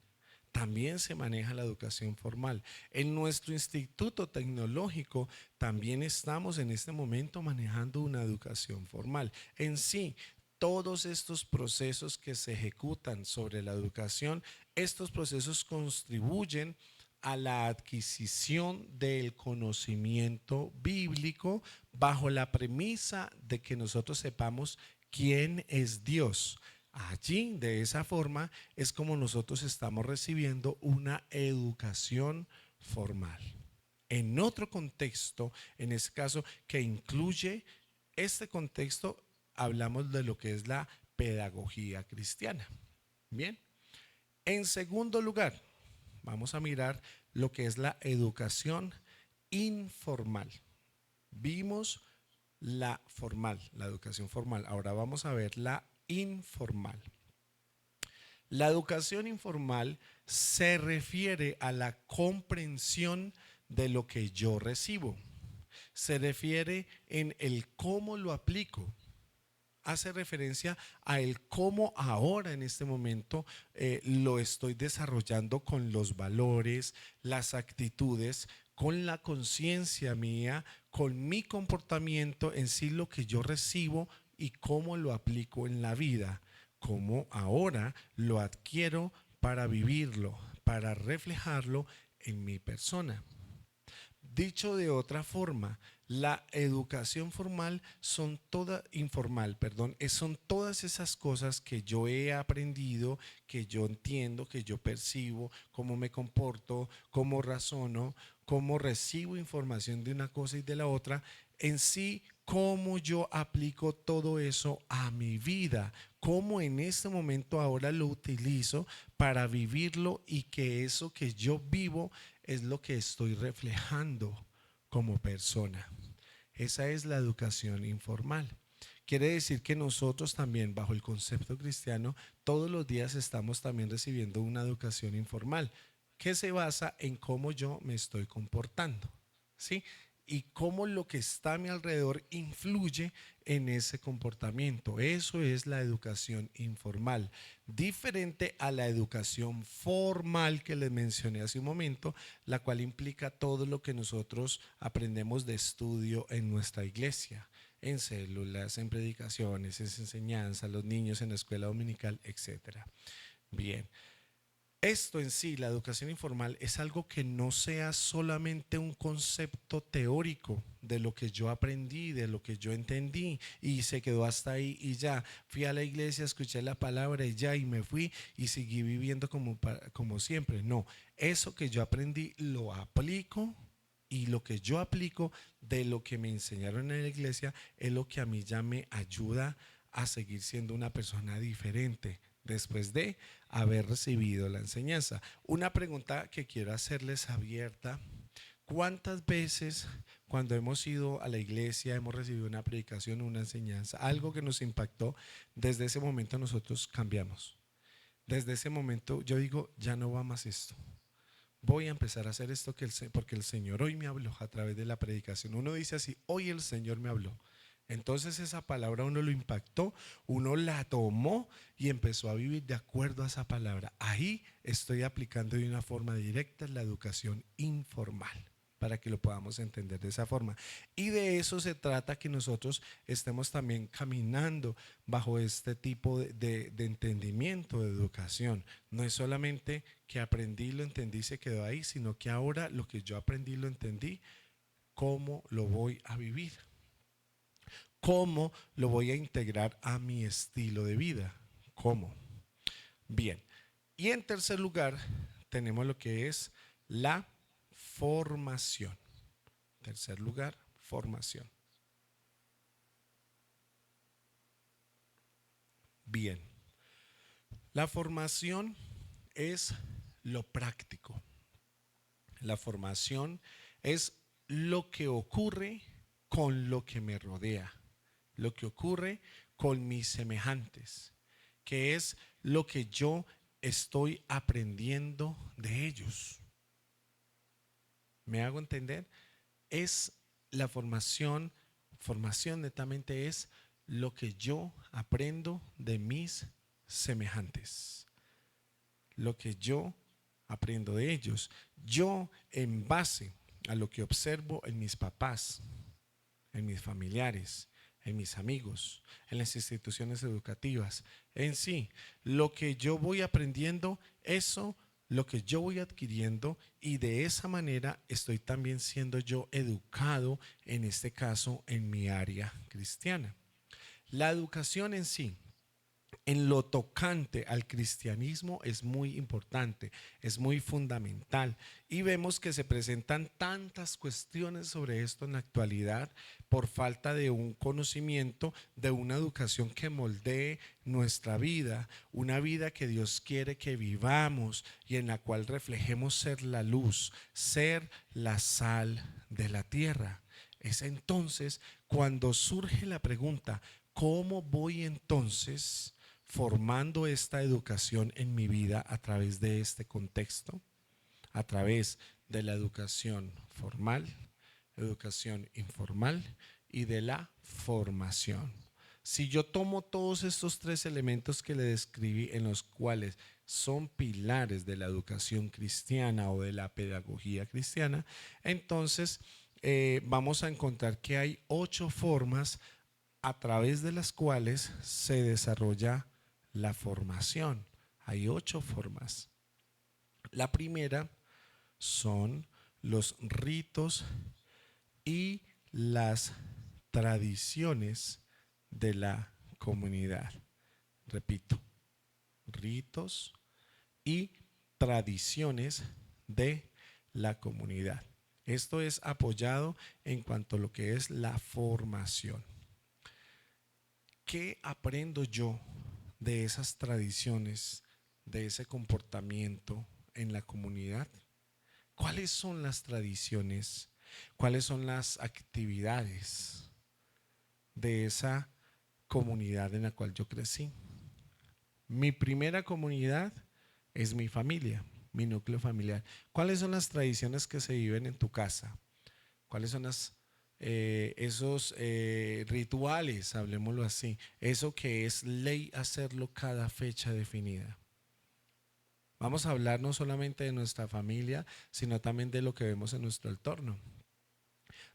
también se maneja la educación formal. En nuestro instituto tecnológico también estamos en este momento manejando una educación formal. En sí, todos estos procesos que se ejecutan sobre la educación, estos procesos contribuyen a la adquisición del conocimiento bíblico bajo la premisa de que nosotros sepamos quién es Dios. Allí, de esa forma, es como nosotros estamos recibiendo una educación formal. En otro contexto, en este caso, que incluye este contexto, hablamos de lo que es la pedagogía cristiana. Bien. En segundo lugar, vamos a mirar lo que es la educación informal. Vimos la formal, la educación formal. Ahora vamos a ver la informal. La educación informal se refiere a la comprensión de lo que yo recibo. Se refiere en el cómo lo aplico. Hace referencia a el cómo ahora en este momento lo estoy desarrollando con los valores, las actitudes, con la conciencia mía, con mi comportamiento en sí, lo que yo recibo y cómo lo aplico en la vida, cómo ahora lo adquiero para vivirlo, para reflejarlo en mi persona. Dicho de otra forma, la educación formal son toda informal, perdón, son todas esas cosas que yo he aprendido, que yo entiendo, que yo percibo, cómo me comporto, cómo razono, cómo recibo información de una cosa y de la otra, en sí, cómo yo aplico todo eso a mi vida, cómo en este momento ahora lo utilizo para vivirlo y que eso que yo vivo es lo que estoy reflejando como persona. Esa es la educación informal. Quiere decir que nosotros también, bajo el concepto cristiano, todos los días estamos también recibiendo una educación informal que se basa en cómo yo me estoy comportando, ¿sí? Y cómo lo que está a mi alrededor influye en ese comportamiento. Eso es la educación informal, diferente a la educación formal que les mencioné hace un momento, la cual implica todo lo que nosotros aprendemos de estudio en nuestra iglesia, en células, en predicaciones, en enseñanza, los niños en la escuela dominical, etcétera. Bien. Esto en sí, la educación informal, es algo que no sea solamente un concepto teórico de lo que yo aprendí, de lo que yo entendí y se quedó hasta ahí y ya. Fui a la iglesia, escuché la palabra y ya y me fui y seguí viviendo como siempre. No, eso que yo aprendí lo aplico y lo que yo aplico de lo que me enseñaron en la iglesia es lo que a mí ya me ayuda a seguir siendo una persona diferente después de haber recibido la enseñanza. Una pregunta que quiero hacerles abierta: ¿cuántas veces cuando hemos ido a la iglesia, hemos recibido una predicación, una enseñanza, algo que nos impactó, desde ese momento nosotros cambiamos? Desde ese momento yo digo, ya no va más esto. Voy a empezar a hacer esto porque el Señor hoy me habló a través de la predicación. Uno dice así, hoy el Señor me habló. Entonces esa palabra uno lo impactó, uno la tomó y empezó a vivir de acuerdo a esa palabra. Ahí estoy aplicando de una forma directa la educación informal, para que lo podamos entender de esa forma. Y de eso se trata, que nosotros estemos también caminando bajo este tipo de entendimiento de educación. No es solamente que aprendí, lo entendí y se quedó ahí, sino que ahora lo que yo aprendí, lo entendí, ¿cómo lo voy a vivir? ¿Cómo lo voy a integrar a mi estilo de vida? ¿Cómo? Bien. Y en tercer lugar, tenemos lo que es la formación. Tercer lugar, formación. Bien, la formación es lo práctico. La formación es lo que ocurre con lo que me rodea, lo que ocurre con mis semejantes, que es lo que yo estoy aprendiendo de ellos. ¿Me hago entender? Es la formación, formación netamente es lo que yo aprendo de mis semejantes, lo que yo aprendo de ellos. Yo, en base a lo que observo en mis papás, en mis familiares, en mis amigos, en las instituciones educativas, en sí, lo que yo voy aprendiendo, eso, lo que yo voy adquiriendo, y de esa manera estoy también siendo yo educado, en este caso, en mi área cristiana. La educación en sí, en lo tocante al cristianismo, es muy importante, es muy fundamental, y vemos que se presentan tantas cuestiones sobre esto en la actualidad por falta de un conocimiento, de una educación que moldee nuestra vida, una vida que Dios quiere que vivamos y en la cual reflejemos ser la luz, ser la sal de la tierra. Es entonces cuando surge la pregunta: ¿cómo voy entonces formando esta educación en mi vida a través de este contexto? A través de la educación formal, educación informal y de la formación. Si yo tomo todos estos tres elementos que le describí, en los cuales son pilares de la educación cristiana o de la pedagogía cristiana, entonces vamos a encontrar que hay 8 formas a través de las cuales se desarrolla la formación. Hay 8 formas. La primera son los ritos y las tradiciones de la comunidad. Repito, ritos y tradiciones de la comunidad. Esto es apoyado en cuanto a lo que es la formación. ¿Qué aprendo yo de esas tradiciones, de ese comportamiento en la comunidad? ¿Cuáles son las tradiciones? ¿Cuáles son las actividades de esa comunidad en la cual yo crecí? Mi primera comunidad es mi familia, mi núcleo familiar. ¿Cuáles son las tradiciones que se viven en tu casa? ¿Cuáles son esos rituales, hablemoslo así? Eso que es ley hacerlo cada fecha definida. Vamos a hablar no solamente de nuestra familia, sino también de lo que vemos en nuestro entorno.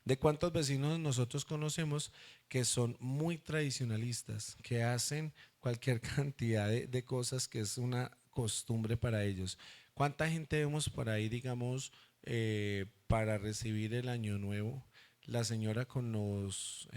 ¿De cuántos vecinos nosotros conocemos que son muy tradicionalistas, que hacen cualquier cantidad de cosas que es una costumbre para ellos? ¿Cuánta gente vemos por ahí, digamos, para recibir el año nuevo? La señora con los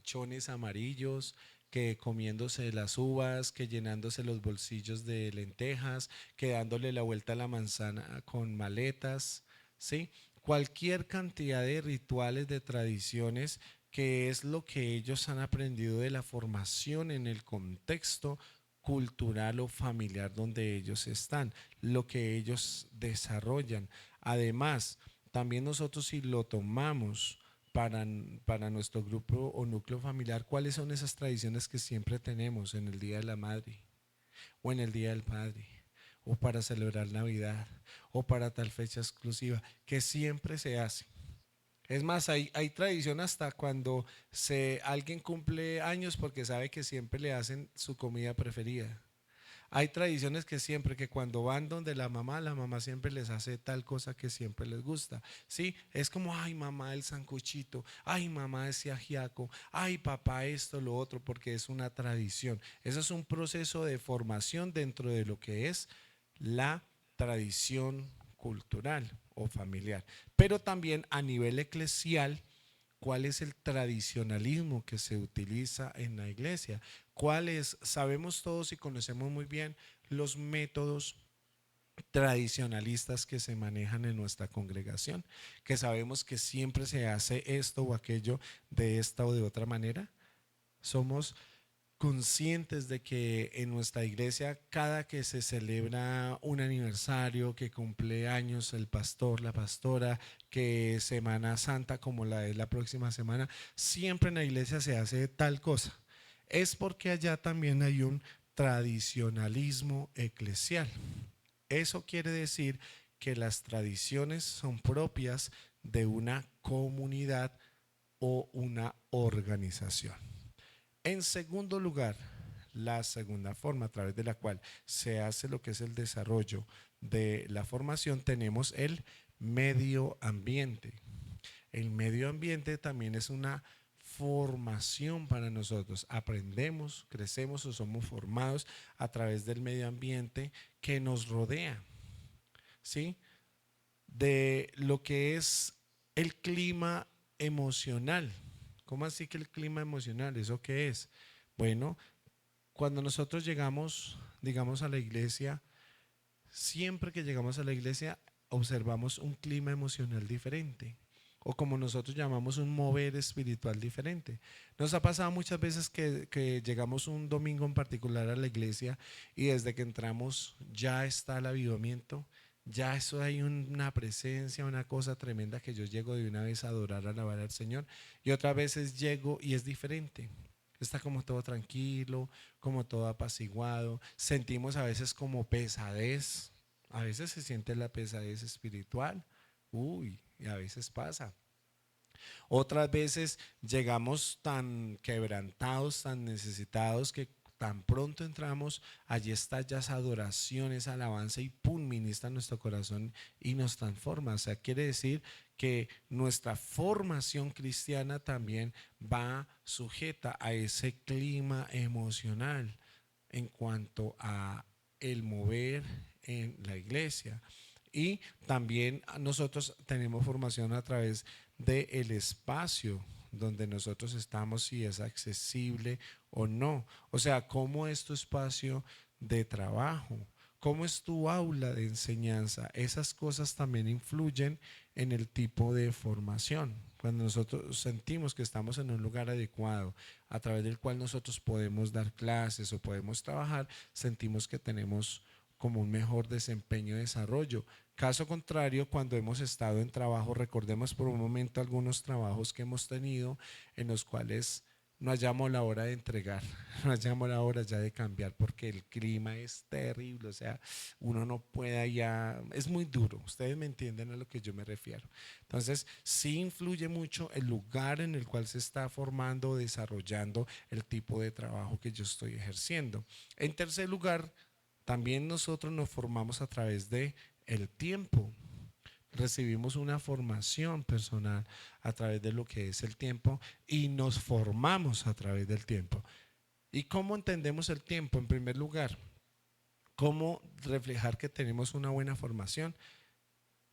chones amarillos, que comiéndose las uvas, que llenándose los bolsillos de lentejas, que dándole la vuelta a la manzana con maletas, ¿sí? Cualquier cantidad de rituales, de tradiciones, que es lo que ellos han aprendido de la formación en el contexto cultural o familiar donde ellos están, lo que ellos desarrollan. Además, también nosotros, si lo tomamos para nuestro grupo o núcleo familiar, ¿cuáles son esas tradiciones que siempre tenemos en el Día de la Madre o en el Día del Padre, o para celebrar Navidad, o para tal fecha exclusiva, que siempre se hace? Es más, hay tradición hasta cuando alguien cumple años, porque sabe que siempre le hacen su comida preferida. Hay tradiciones que siempre, que cuando van donde la mamá siempre les hace tal cosa que siempre les gusta. Sí, es como: ay mamá, el sancochito, ay mamá, ese ajiaco, ay papá, esto, lo otro, porque es una tradición. Eso es un proceso de formación dentro de lo que es la tradición cultural o familiar. Pero también a nivel eclesial, ¿cuál es el tradicionalismo que se utiliza en la iglesia? ¿Cuáles? Sabemos todos y conocemos muy bien los métodos tradicionalistas que se manejan en nuestra congregación, que sabemos que siempre se hace esto o aquello de esta o de otra manera. Somos conscientes de que en nuestra iglesia, cada que se celebra un aniversario, que cumple años el pastor, la pastora, que Semana Santa como la es la próxima semana, siempre en la iglesia se hace tal cosa. Es porque allá también hay un tradicionalismo eclesial. Eso quiere decir que las tradiciones son propias de una comunidad o una organización. En segundo lugar, la segunda forma a través de la cual se hace lo que es el desarrollo de la formación, tenemos el medio ambiente. El medio ambiente también es una formación para nosotros. Aprendemos, crecemos o somos formados a través del medio ambiente que nos rodea, ¿sí? De lo que es el clima emocional. ¿Cómo así que el clima emocional? ¿Eso qué es? Bueno, cuando nosotros llegamos, digamos, a la iglesia, siempre que llegamos a la iglesia observamos un clima emocional diferente, o como nosotros llamamos un mover espiritual diferente. Nos ha pasado muchas veces que llegamos un domingo en particular a la iglesia y desde que entramos ya está el avivamiento, ya eso hay una presencia, una cosa tremenda que yo llego de una vez a adorar, a alabar al Señor, y otras veces llego y es diferente. Está como todo tranquilo, como todo apaciguado. Sentimos a veces como pesadez. A veces se siente la pesadez espiritual. Uy, y a veces pasa. Otras veces llegamos tan quebrantados, tan necesitados que tan pronto entramos, allí está ya esa adoración, esa alabanza y pum, ministra nuestro corazón y nos transforma. O sea, quiere decir que nuestra formación cristiana también va sujeta a ese clima emocional en cuanto a el mover en la iglesia. Y también nosotros tenemos formación a través del espacio donde nosotros estamos, si es accesible o no. O sea, cómo es tu espacio de trabajo, cómo es tu aula de enseñanza. Esas cosas también influyen en el tipo de formación. Cuando nosotros sentimos que estamos en un lugar adecuado, a través del cual nosotros podemos dar clases o podemos trabajar, sentimos que tenemos como un mejor desempeño y desarrollo. Caso contrario, cuando hemos estado en trabajo, recordemos por un momento algunos trabajos que hemos tenido en los cuales no hallamos la hora de entregar, no hallamos la hora ya de cambiar porque el clima es terrible, o sea, uno no puede ya, es muy duro, ustedes me entienden a lo que yo me refiero. Entonces, sí influye mucho el lugar en el cual se está formando o desarrollando el tipo de trabajo que yo estoy ejerciendo. En tercer lugar, también nosotros nos formamos a través de el tiempo. Recibimos una formación personal a través de lo que es el tiempo y nos formamos a través del tiempo. ¿Y cómo entendemos el tiempo? En primer lugar, ¿cómo reflejar que tenemos una buena formación?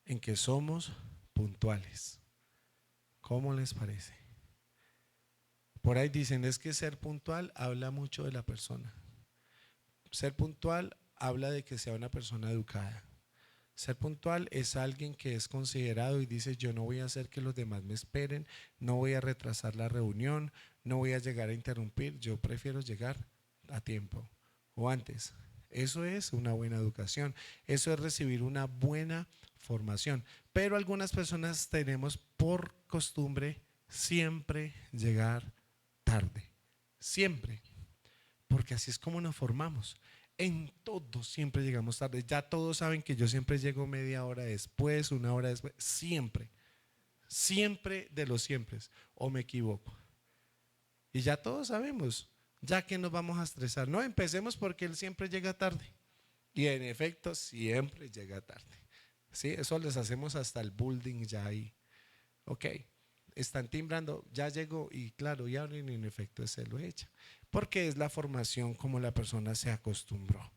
En que somos puntuales. ¿Cómo les parece? Por ahí dicen, es que ser puntual habla mucho de la persona. Ser puntual habla de que sea una persona educada. Ser puntual es alguien que es considerado y dice, yo no voy a hacer que los demás me esperen, no voy a retrasar la reunión, no voy a llegar a interrumpir, yo prefiero llegar a tiempo o antes. Eso es una buena educación, eso es recibir una buena formación. Pero algunas personas tenemos por costumbre siempre llegar tarde, siempre, porque así es como nos formamos. En todo siempre llegamos tarde. Ya todos saben que yo siempre llego media hora después, una hora después, siempre, siempre de los siempre, o me equivoco. Y ya todos sabemos, ya que nos vamos a estresar. No, empecemos porque él siempre llega tarde. Y en efecto, siempre llega tarde. ¿Sí? Eso les hacemos hasta el bullying ya ahí. Ok, están timbrando, ya llegó y claro, y abren y en efecto se lo echa. Porque es la formación como la persona se acostumbró.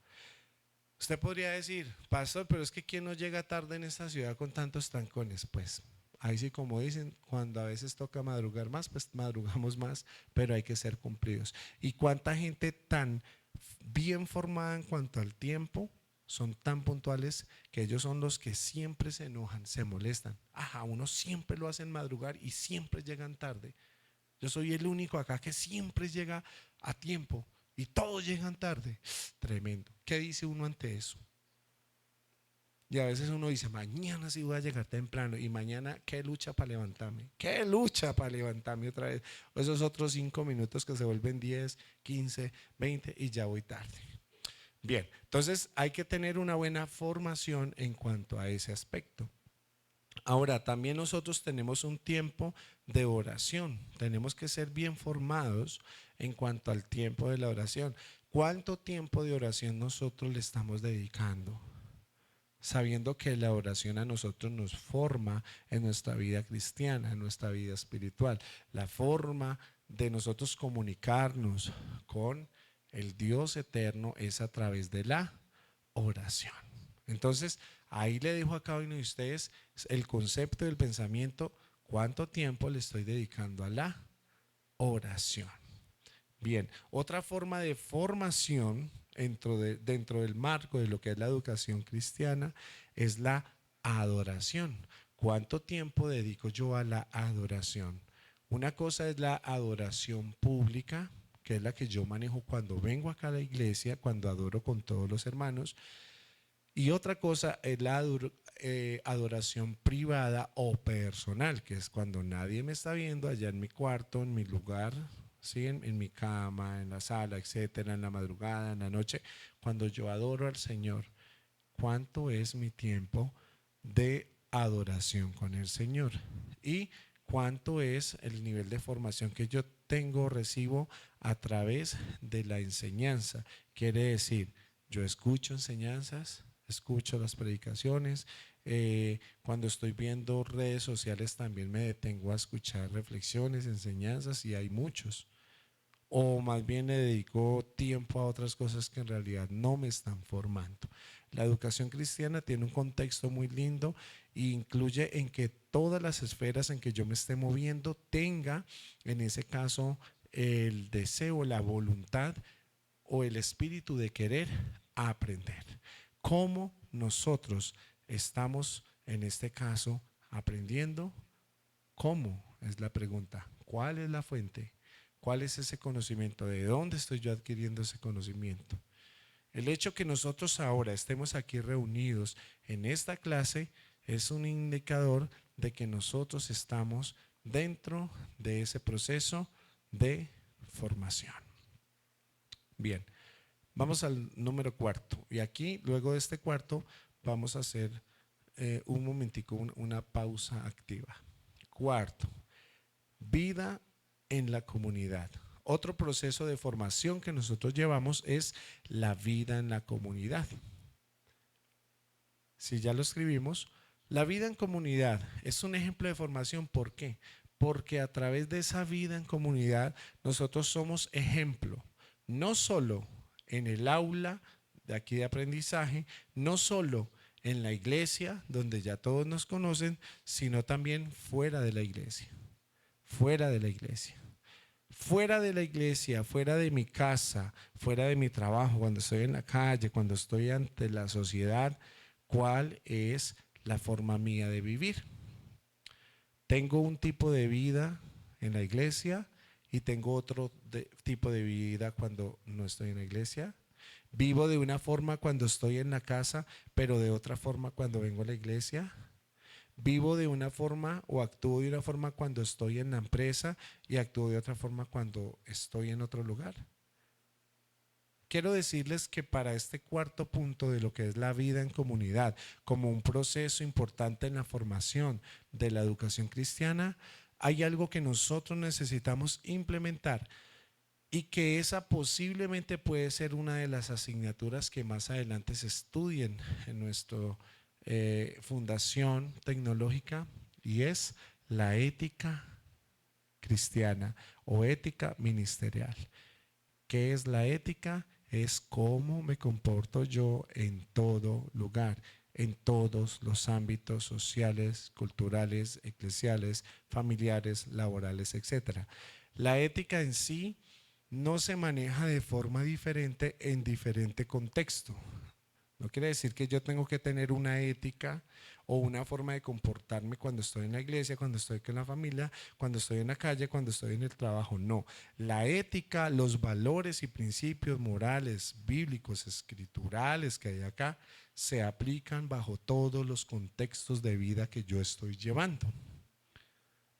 Usted podría decir, pastor, pero es que ¿quién no llega tarde en esta ciudad con tantos trancones? Pues ahí sí, como dicen, cuando a veces toca madrugar más, pues madrugamos más, pero hay que ser cumplidos. ¿Y cuánta gente tan bien formada en cuanto al tiempo son tan puntuales que ellos son los que siempre se enojan, se molestan? Ajá, uno siempre lo hacen madrugar y siempre llegan tarde. Yo soy el único acá que siempre llega a tiempo. y todos llegan tarde. Tremendo. ¿Qué dice uno ante eso? Y a veces uno dice, mañana sí voy a llegar temprano. Y mañana, ¿qué lucha para levantarme? ¿Qué lucha para levantarme otra vez? O esos otros 5 minutos que se vuelven 10, 15, 20 y ya voy tarde. Bien, entonces hay que tener una buena formación en cuanto a ese aspecto. Ahora, también nosotros tenemos un tiempo de oración. Tenemos que ser bien formados en cuanto al tiempo de la oración. ¿Cuánto tiempo de oración nosotros le estamos dedicando? Sabiendo que la oración a nosotros nos forma en nuestra vida cristiana, en nuestra vida espiritual. La forma de nosotros comunicarnos con el Dios eterno es a través de la oración. Entonces, ahí le dejo a cada uno de ustedes el concepto del pensamiento, cuánto tiempo le estoy dedicando a la oración. Bien, otra forma de formación dentro del marco de lo que es la educación cristiana es la adoración. ¿Cuánto tiempo dedico yo a la adoración? Una cosa es la adoración pública, que es la que yo manejo cuando vengo acá a la iglesia, cuando adoro con todos los hermanos. Y otra cosa es la adoración privada o personal, que es cuando nadie me está viendo allá en mi cuarto, en mi lugar, ¿sí? En mi cama, en la sala, etcétera, en la madrugada, en la noche, cuando yo adoro al Señor. ¿Cuánto es mi tiempo de adoración con el Señor? Y cuánto es el nivel de formación que yo tengo, recibo a través de la enseñanza. Quiere decir, yo escucho enseñanzas, escucho las predicaciones. Cuando estoy viendo redes sociales también me detengo a escuchar reflexiones, enseñanzas, y hay muchos. O más bien le dedico tiempo a otras cosas que en realidad no me están formando. La educación cristiana tiene un contexto muy lindo e incluye en que todas las esferas en que yo me esté moviendo tenga, en ese caso, el deseo, la voluntad o el espíritu de querer aprender. ¿Cómo nosotros estamos, en este caso, aprendiendo? ¿Cómo? Es la pregunta. ¿Cuál es la fuente? ¿Cuál es ese conocimiento? ¿De dónde estoy yo adquiriendo ese conocimiento? El hecho que nosotros ahora estemos aquí reunidos en esta clase es un indicador de que nosotros estamos dentro de ese proceso de formación. Bien, vamos al número cuarto. Y aquí, luego de este cuarto, vamos a hacer un momentico, una pausa activa. Cuarto, vida en la comunidad. Otro proceso de formación que nosotros llevamos es la vida en la comunidad. Si ya lo escribimos, la vida en comunidad es un ejemplo de formación. ¿Por qué? Porque a través de esa vida en comunidad nosotros somos ejemplo, no solo en el aula de aquí de aprendizaje, no solo en la iglesia donde ya todos nos conocen, sino también fuera de la iglesia. Fuera de la iglesia. Fuera de la iglesia, fuera de mi casa, fuera de mi trabajo, cuando estoy en la calle, cuando estoy ante la sociedad, ¿cuál es la forma mía de vivir? Tengo un tipo de vida en la iglesia y tengo otro tipo de vida cuando no estoy en la iglesia. Vivo de una forma cuando estoy en la casa, pero de otra forma cuando vengo a la iglesia. Vivo de una forma o actúo de una forma cuando estoy en la empresa y actúo de otra forma cuando estoy en otro lugar. Quiero decirles que para este cuarto punto de lo que es la vida en comunidad, como un proceso importante en la formación de la educación cristiana, hay algo que nosotros necesitamos implementar y que esa posiblemente puede ser una de las asignaturas que más adelante se estudien en nuestra fundación tecnológica, y es la ética cristiana o ética ministerial. ¿Qué es la ética? Es cómo me comporto yo en todo lugar, en todos los ámbitos sociales, culturales, eclesiales, familiares, laborales, etc. La ética en sí no se maneja de forma diferente en diferente contexto. No quiere decir que yo tengo que tener una ética o una forma de comportarme cuando estoy en la iglesia, cuando estoy con la familia, cuando estoy en la calle, cuando estoy en el trabajo. No, la ética, los valores y principios morales, bíblicos, escriturales que hay acá, se aplican bajo todos los contextos de vida que yo estoy llevando.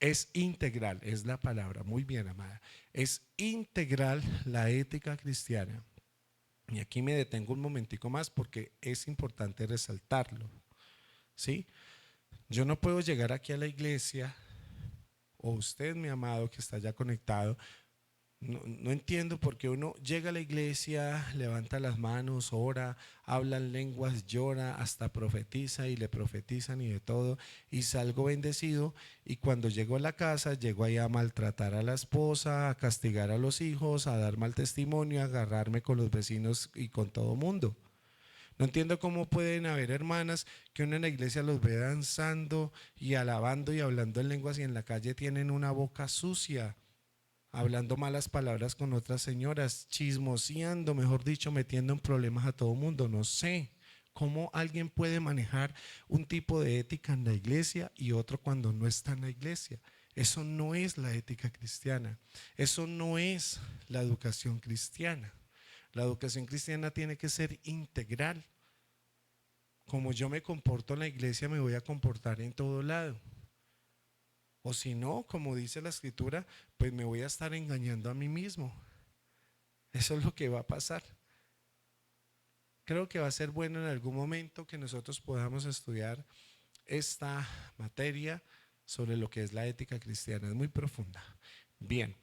Es integral, es la palabra, muy bien, amada. Es integral la ética cristiana. Y aquí me detengo un momentico más porque es importante resaltarlo, ¿sí? Yo no puedo llegar aquí a la iglesia, o usted, mi amado, que está ya conectado, no entiendo por qué uno llega a la iglesia, levanta las manos, ora, habla en lenguas, llora, hasta profetiza y le profetizan y de todo, y salgo bendecido, y cuando llego a la casa, llego ahí a maltratar a la esposa, a castigar a los hijos, a dar mal testimonio, a agarrarme con los vecinos y con todo mundo. No entiendo cómo pueden haber hermanas que uno en la iglesia los ve danzando y alabando y hablando en lenguas y en la calle tienen una boca sucia, hablando malas palabras con otras señoras, chismoseando, mejor dicho, metiendo en problemas a todo mundo. No sé cómo alguien puede manejar un tipo de ética en la iglesia y otro cuando no está en la iglesia. Eso no es la ética cristiana. Eso no es la educación cristiana. La educación cristiana tiene que ser integral. Como yo me comporto en la iglesia, me voy a comportar en todo lado. O si no, como dice la escritura, pues me voy a estar engañando a mí mismo. Eso es lo que va a pasar. Creo que va a ser bueno en algún momento que nosotros podamos estudiar esta materia sobre lo que es la ética cristiana. Es muy profunda. Bien,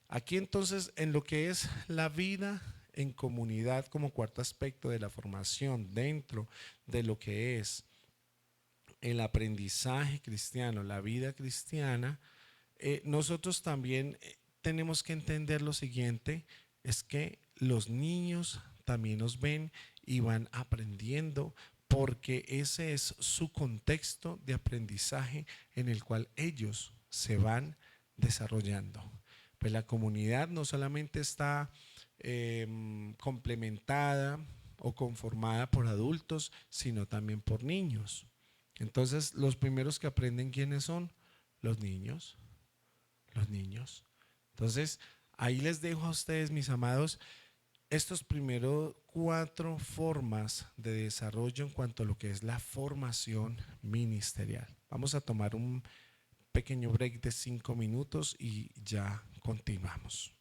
aquí entonces en lo que es la vida en comunidad como cuarto aspecto de la formación dentro de lo que es el aprendizaje cristiano, la vida cristiana, nosotros también tenemos que entender lo siguiente, es que los niños también nos ven y van aprendiendo porque ese es su contexto de aprendizaje en el cual ellos se van desarrollando. Pues la comunidad no solamente está complementada o conformada por adultos, sino también por niños. Entonces, los primeros que aprenden, ¿quiénes son? Los niños. Los niños. Entonces, ahí les dejo a ustedes, mis amados, estos primeros 4 formas de desarrollo en cuanto a lo que es la formación ministerial. Vamos a tomar un pequeño break de 5 minutos y ya continuamos.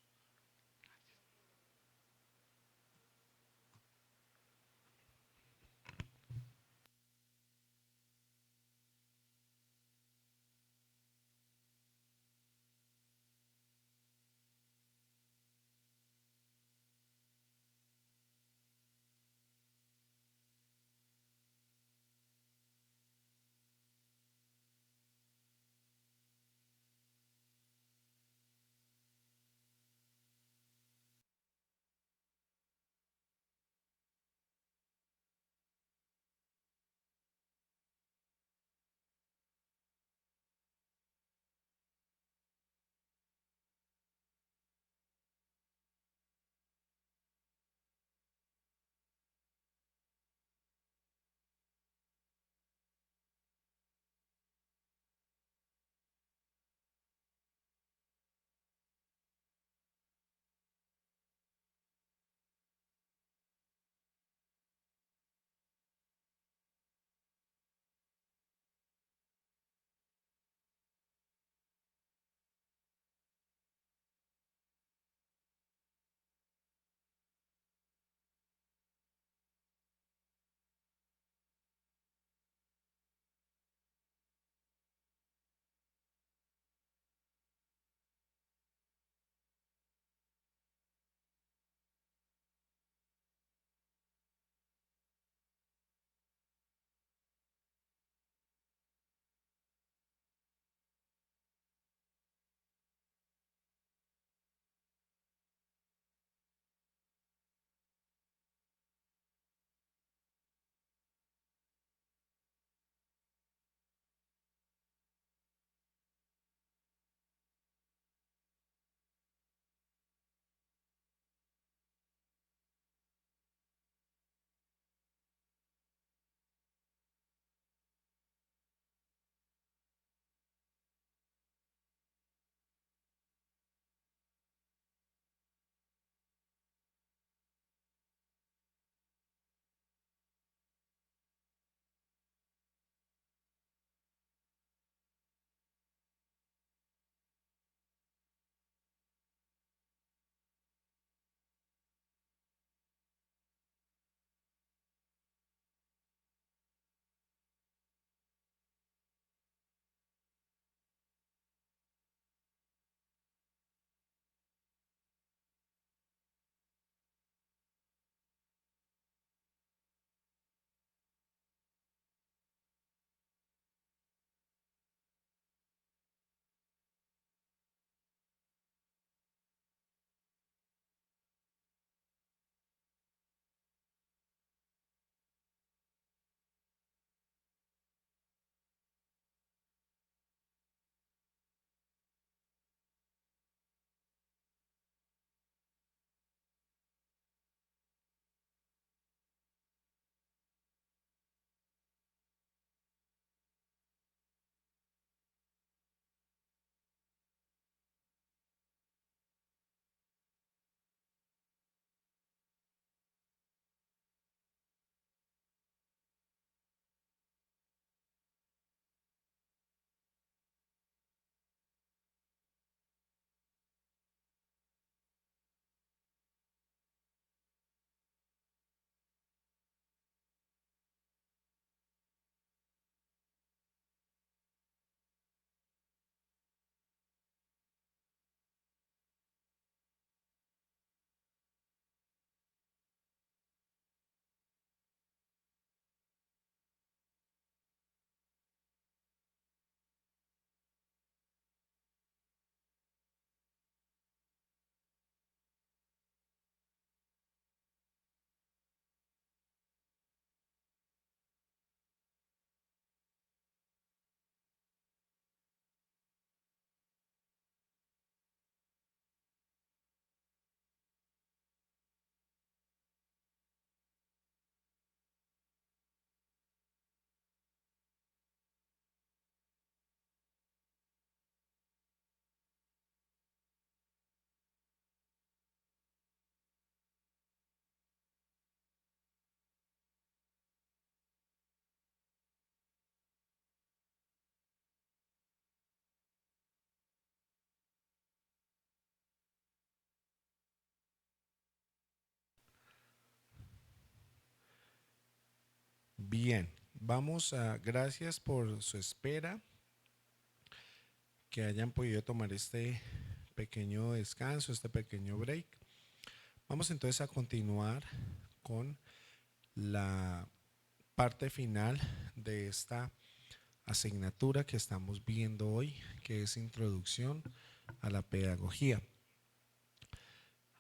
Bien, gracias por su espera, que hayan podido tomar este pequeño descanso, este pequeño break. Vamos entonces a continuar con la parte final de esta asignatura que estamos viendo hoy, que es Introducción a la Pedagogía.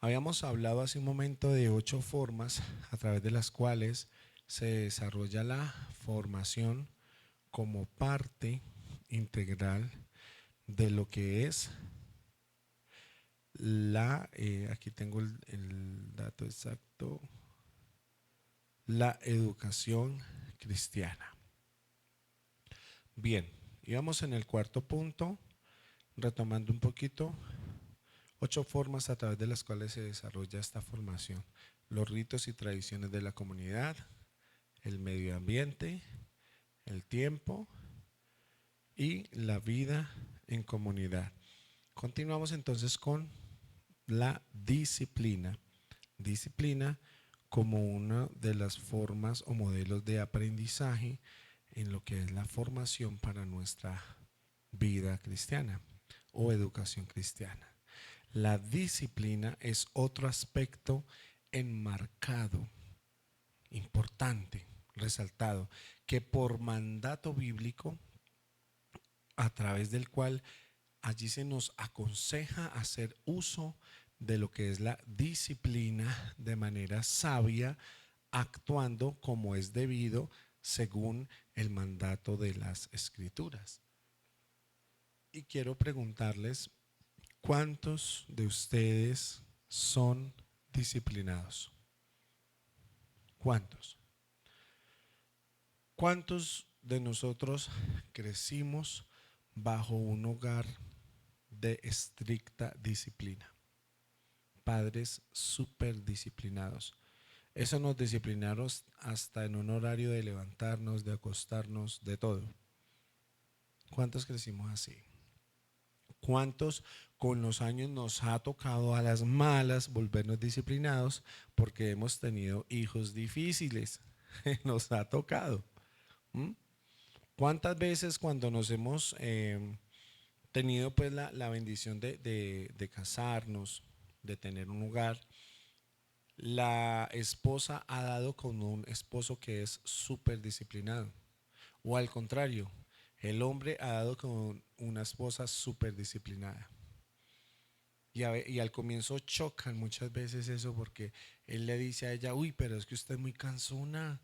Habíamos hablado hace un momento de 8 formas a través de las cuales se desarrolla la formación como parte integral de lo que es aquí tengo el dato exacto, la educación cristiana. Bien, íbamos en el cuarto punto, retomando un poquito, 8 formas a través de las cuales se desarrolla esta formación: los ritos y tradiciones de la comunidad, el medio ambiente, el tiempo y la vida en comunidad. Continuamos entonces con la disciplina. Disciplina como una de las formas o modelos de aprendizaje en lo que es la formación para nuestra vida cristiana o educación cristiana. La disciplina es otro aspecto enmarcado, importante, resaltado, que por mandato bíblico, a través del cual allí se nos aconseja hacer uso de lo que es la disciplina de manera sabia, actuando como es debido según el mandato de las Escrituras. Y quiero preguntarles, ¿cuántos de ustedes son disciplinados? ¿Cuántos? ¿Cuántos de nosotros crecimos bajo un hogar de estricta disciplina? Padres súper disciplinados. Eso nos disciplinaron hasta en un horario de levantarnos, de acostarnos, de todo. ¿Cuántos crecimos así? ¿Cuántos con los años nos ha tocado a las malas volvernos disciplinados porque hemos tenido hijos difíciles? Nos ha tocado. ¿Cuántas veces cuando nos hemos tenido pues la bendición de casarnos, de tener un hogar, la esposa ha dado con un esposo que es súper disciplinado? O al contrario, el hombre ha dado con una esposa súper disciplinada. Y al comienzo chocan muchas veces eso, porque él le dice a ella: uy, pero es que usted es muy cansona,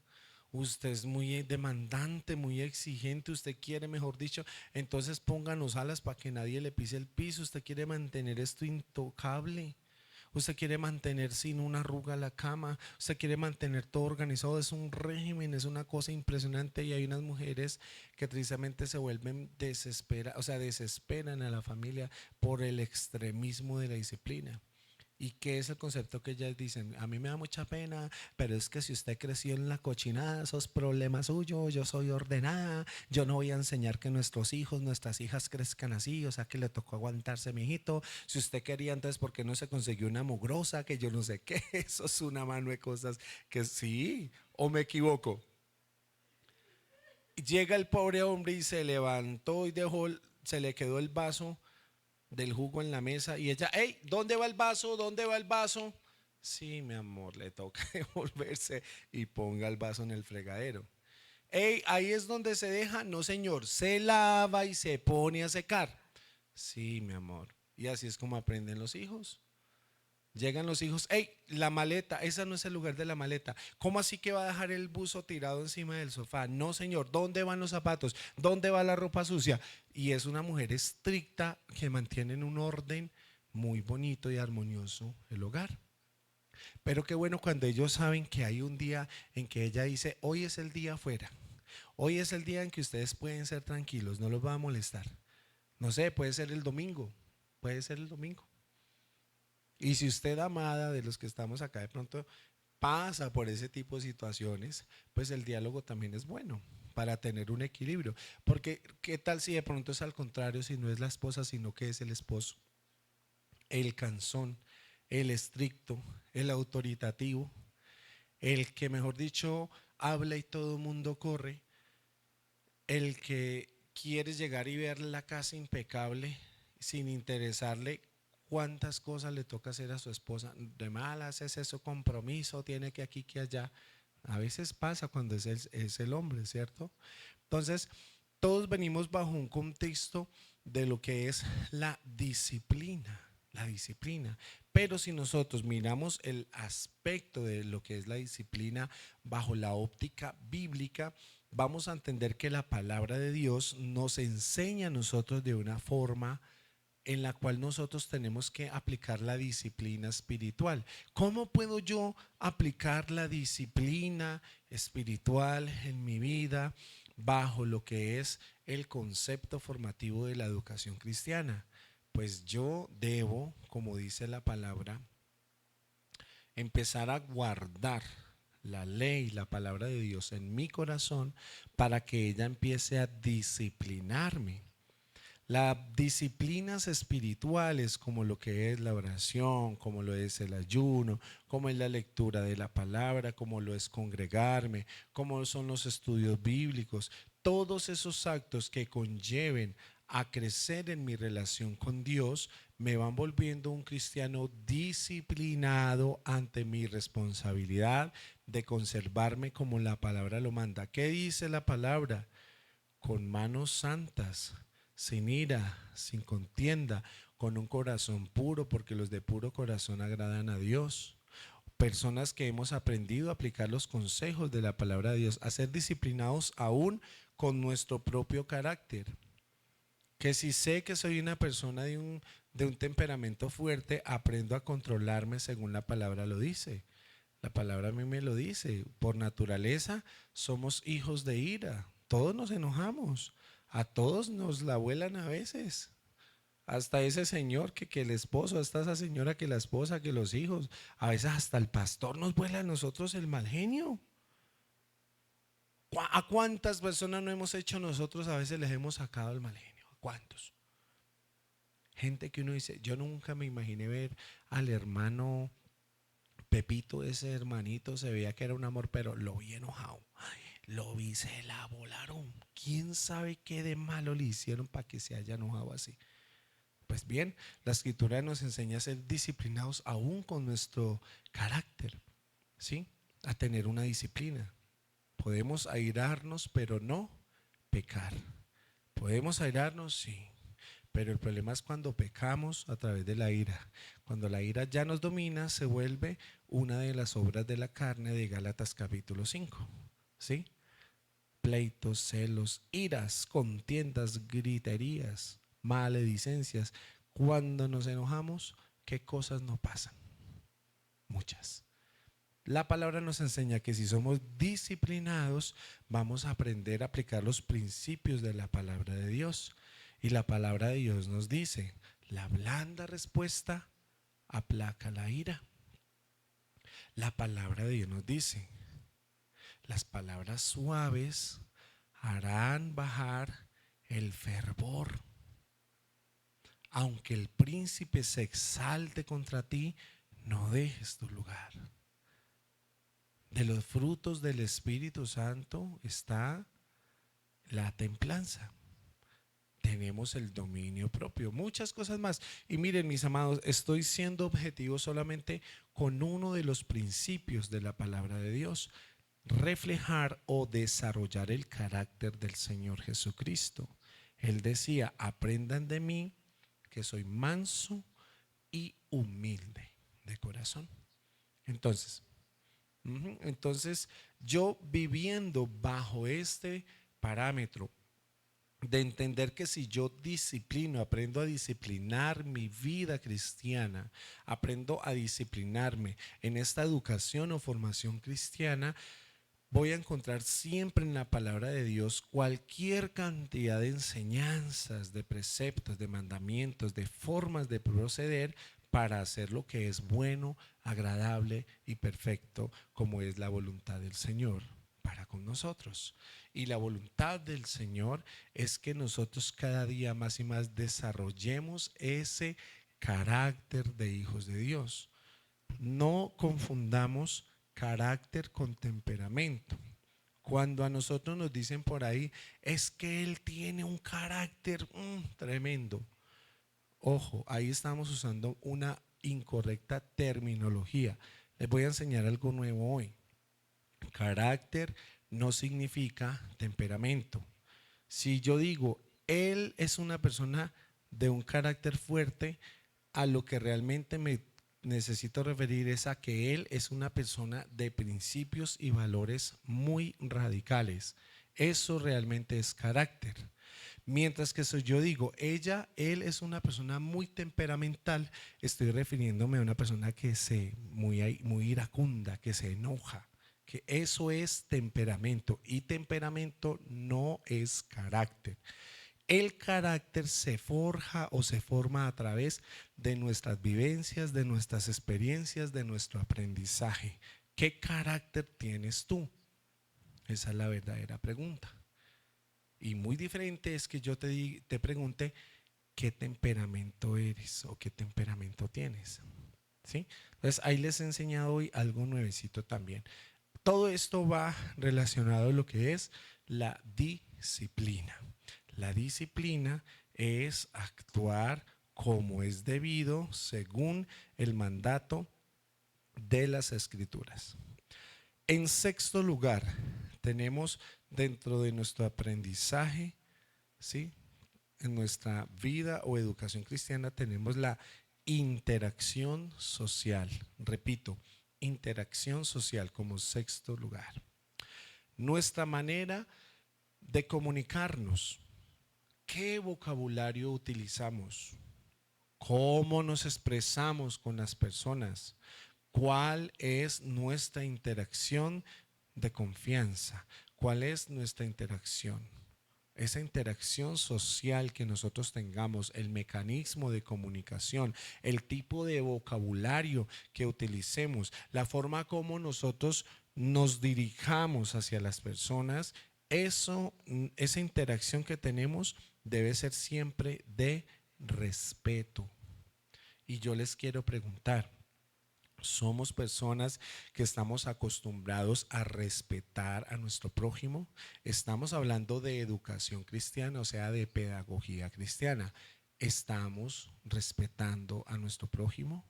usted es muy demandante, muy exigente, usted quiere, mejor dicho, entonces pónganos alas para que nadie le pise el piso, usted quiere mantener esto intocable. Usted quiere mantener sin una arruga la cama, usted quiere mantener todo organizado. Es un régimen, es una cosa impresionante. Y hay unas mujeres que tristemente se vuelven desesperan a la familia por el extremismo de la disciplina. ¿Y qué es el concepto que ellas dicen? A mí me da mucha pena, pero es que si usted creció en la cochinada, esos problemas suyos, yo soy ordenada, yo no voy a enseñar que nuestros hijos, nuestras hijas crezcan así, o sea que le tocó aguantarse, mi hijito. Si usted quería antes, ¿por qué no se consiguió una mugrosa? Que yo no sé qué, eso es una mano de cosas que sí, o me equivoco. Llega el pobre hombre y se levantó y se le quedó el vaso del jugo en la mesa y ella: hey, ¿dónde va el vaso? ¿Dónde va el vaso? Sí, mi amor, le toca devolverse y ponga el vaso en el fregadero. Hey, ahí es donde se deja. No, señor, se lava y se pone a secar. Sí, mi amor. Y así es como aprenden los hijos. Llegan los hijos: hey, la maleta, ese no es el lugar de la maleta. ¿Cómo así que va a dejar el buzo tirado encima del sofá? No, señor. ¿Dónde van los zapatos? ¿Dónde va la ropa sucia? Y es una mujer estricta que mantiene en un orden muy bonito y armonioso el hogar. Pero qué bueno cuando ellos saben que hay un día en que ella dice: hoy es el día afuera. Hoy es el día en que ustedes pueden ser tranquilos, no los va a molestar. No sé, puede ser el domingo. Puede ser el domingo. Y si usted, amada, de los que estamos acá, de pronto pasa por ese tipo de situaciones, pues el diálogo también es bueno para tener un equilibrio. Porque qué tal si de pronto es al contrario, si no es la esposa, sino que es el esposo, el cansón, el estricto, el autoritativo, el que, mejor dicho, habla y todo el mundo corre, el que quiere llegar y ver la casa impecable sin interesarle cuántas cosas le toca hacer a su esposa, de malas es eso, compromiso, tiene que aquí, que allá. A veces pasa cuando es el hombre, ¿cierto? Entonces, todos venimos bajo un contexto de lo que es la disciplina. La disciplina. Pero si nosotros miramos el aspecto de lo que es la disciplina bajo la óptica bíblica, vamos a entender que la palabra de Dios nos enseña a nosotros de una forma en la cual nosotros tenemos que aplicar la disciplina espiritual. ¿Cómo puedo yo aplicar la disciplina espiritual en mi vida bajo lo que es el concepto formativo de la educación cristiana? Pues yo debo, como dice la palabra, empezar a guardar la ley, la palabra de Dios en mi corazón para que ella empiece a disciplinarme. Las disciplinas espirituales, como lo que es la oración, como lo es el ayuno, como es la lectura de la palabra, como lo es congregarme, como son los estudios bíblicos, todos esos actos que conlleven a crecer en mi relación con Dios, me van volviendo un cristiano disciplinado ante mi responsabilidad de conservarme como la palabra lo manda. ¿Qué dice la palabra? Con manos santas, sin ira, sin contienda, con un corazón puro, porque los de puro corazón agradan a Dios. Personas que hemos aprendido a aplicar los consejos de la palabra de Dios, a ser disciplinados aún con nuestro propio carácter. Que si sé que soy una persona de un temperamento fuerte, aprendo a controlarme según la palabra lo dice. La palabra a mí me lo dice. Por naturaleza somos hijos de ira. Todos nos enojamos. A todos nos la vuelan a veces. Hasta ese señor que el esposo, hasta esa señora que la esposa, que los hijos. A veces hasta el pastor nos vuela a nosotros el mal genio. ¿A cuántas personas no hemos hecho nosotros? A veces les hemos sacado el mal genio. ¿A cuántos? Gente que uno dice, yo nunca me imaginé ver al hermano Pepito, ese hermanito, se veía que era un amor, pero lo vi enojado. Ay, lo vi, se la volaron. ¿Quién sabe qué de malo le hicieron para que se haya enojado así? Pues bien, la escritura nos enseña a ser disciplinados aún con nuestro carácter, ¿sí? A tener una disciplina. Podemos airarnos, pero no pecar. Podemos airarnos, sí. Pero el problema es cuando pecamos a través de la ira. Cuando la ira ya nos domina, se vuelve una de las obras de la carne de Gálatas capítulo 5. ¿Sí? Pleitos, celos, iras, contiendas, griterías, maledicencias. Cuando nos enojamos, ¿qué cosas no pasan? Muchas. La palabra nos enseña que si somos disciplinados, vamos a aprender a aplicar los principios de la palabra de Dios. Y la palabra de Dios nos dice, la blanda respuesta aplaca la ira. La palabra de Dios nos dice, las palabras suaves harán bajar el fervor. Aunque el príncipe se exalte contra ti, no dejes tu lugar. De los frutos del Espíritu Santo está la templanza. Tenemos el dominio propio, muchas cosas más. Y miren, mis amados, estoy siendo objetivo solamente con uno de los principios de la palabra de Dios: reflejar o desarrollar el carácter del Señor Jesucristo. Él decía, aprendan de mí que soy manso y humilde de corazón. Entonces, yo viviendo bajo este parámetro de entender que si yo disciplino, aprendo a disciplinar mi vida cristiana, aprendo a disciplinarme en esta educación o formación cristiana, voy a encontrar siempre en la palabra de Dios cualquier cantidad de enseñanzas, de preceptos, de mandamientos, de formas de proceder para hacer lo que es bueno, agradable y perfecto, como es la voluntad del Señor para con nosotros. Y la voluntad del Señor es que nosotros cada día más y más desarrollemos ese carácter de hijos de Dios. No confundamos carácter con temperamento. Cuando a nosotros nos dicen por ahí, es que él tiene un carácter tremendo. Ojo, ahí estamos usando una incorrecta terminología. Les voy a enseñar algo nuevo hoy. Carácter no significa temperamento. Si yo digo, él es una persona de un carácter fuerte, a lo que realmente me necesito referir es a que él es una persona de principios y valores muy radicales. Eso realmente es carácter. Mientras que yo digo, él es una persona muy temperamental, estoy refiriéndome a una persona que muy iracunda, que se enoja, que eso es temperamento y temperamento no es carácter. El carácter se forja o se forma a través de nuestras vivencias, de nuestras experiencias, de nuestro aprendizaje. ¿Qué carácter tienes tú? Esa es la verdadera pregunta. Y muy diferente es que yo te pregunte qué temperamento eres o qué temperamento tienes. ¿Sí? Entonces ahí les he enseñado hoy algo nuevecito también. Todo esto va relacionado a lo que es la disciplina. La disciplina es actuar como es debido según el mandato de las escrituras. En sexto lugar, tenemos dentro de nuestro aprendizaje, ¿sí? En nuestra vida o educación cristiana tenemos la interacción social. Repito, interacción social como sexto lugar. Nuestra manera de comunicarnos. ¿Qué vocabulario utilizamos? ¿Cómo nos expresamos con las personas? ¿Cuál es nuestra interacción de confianza? ¿Cuál es nuestra interacción? Esa interacción social que nosotros tengamos, el mecanismo de comunicación, el tipo de vocabulario que utilicemos, la forma como nosotros nos dirijamos hacia las personas, esa interacción que tenemos debe ser siempre de respeto. Y yo les quiero preguntar, ¿somos personas que estamos acostumbrados a respetar a nuestro prójimo? Estamos hablando de educación cristiana, o sea, de pedagogía cristiana. ¿Estamos respetando a nuestro prójimo?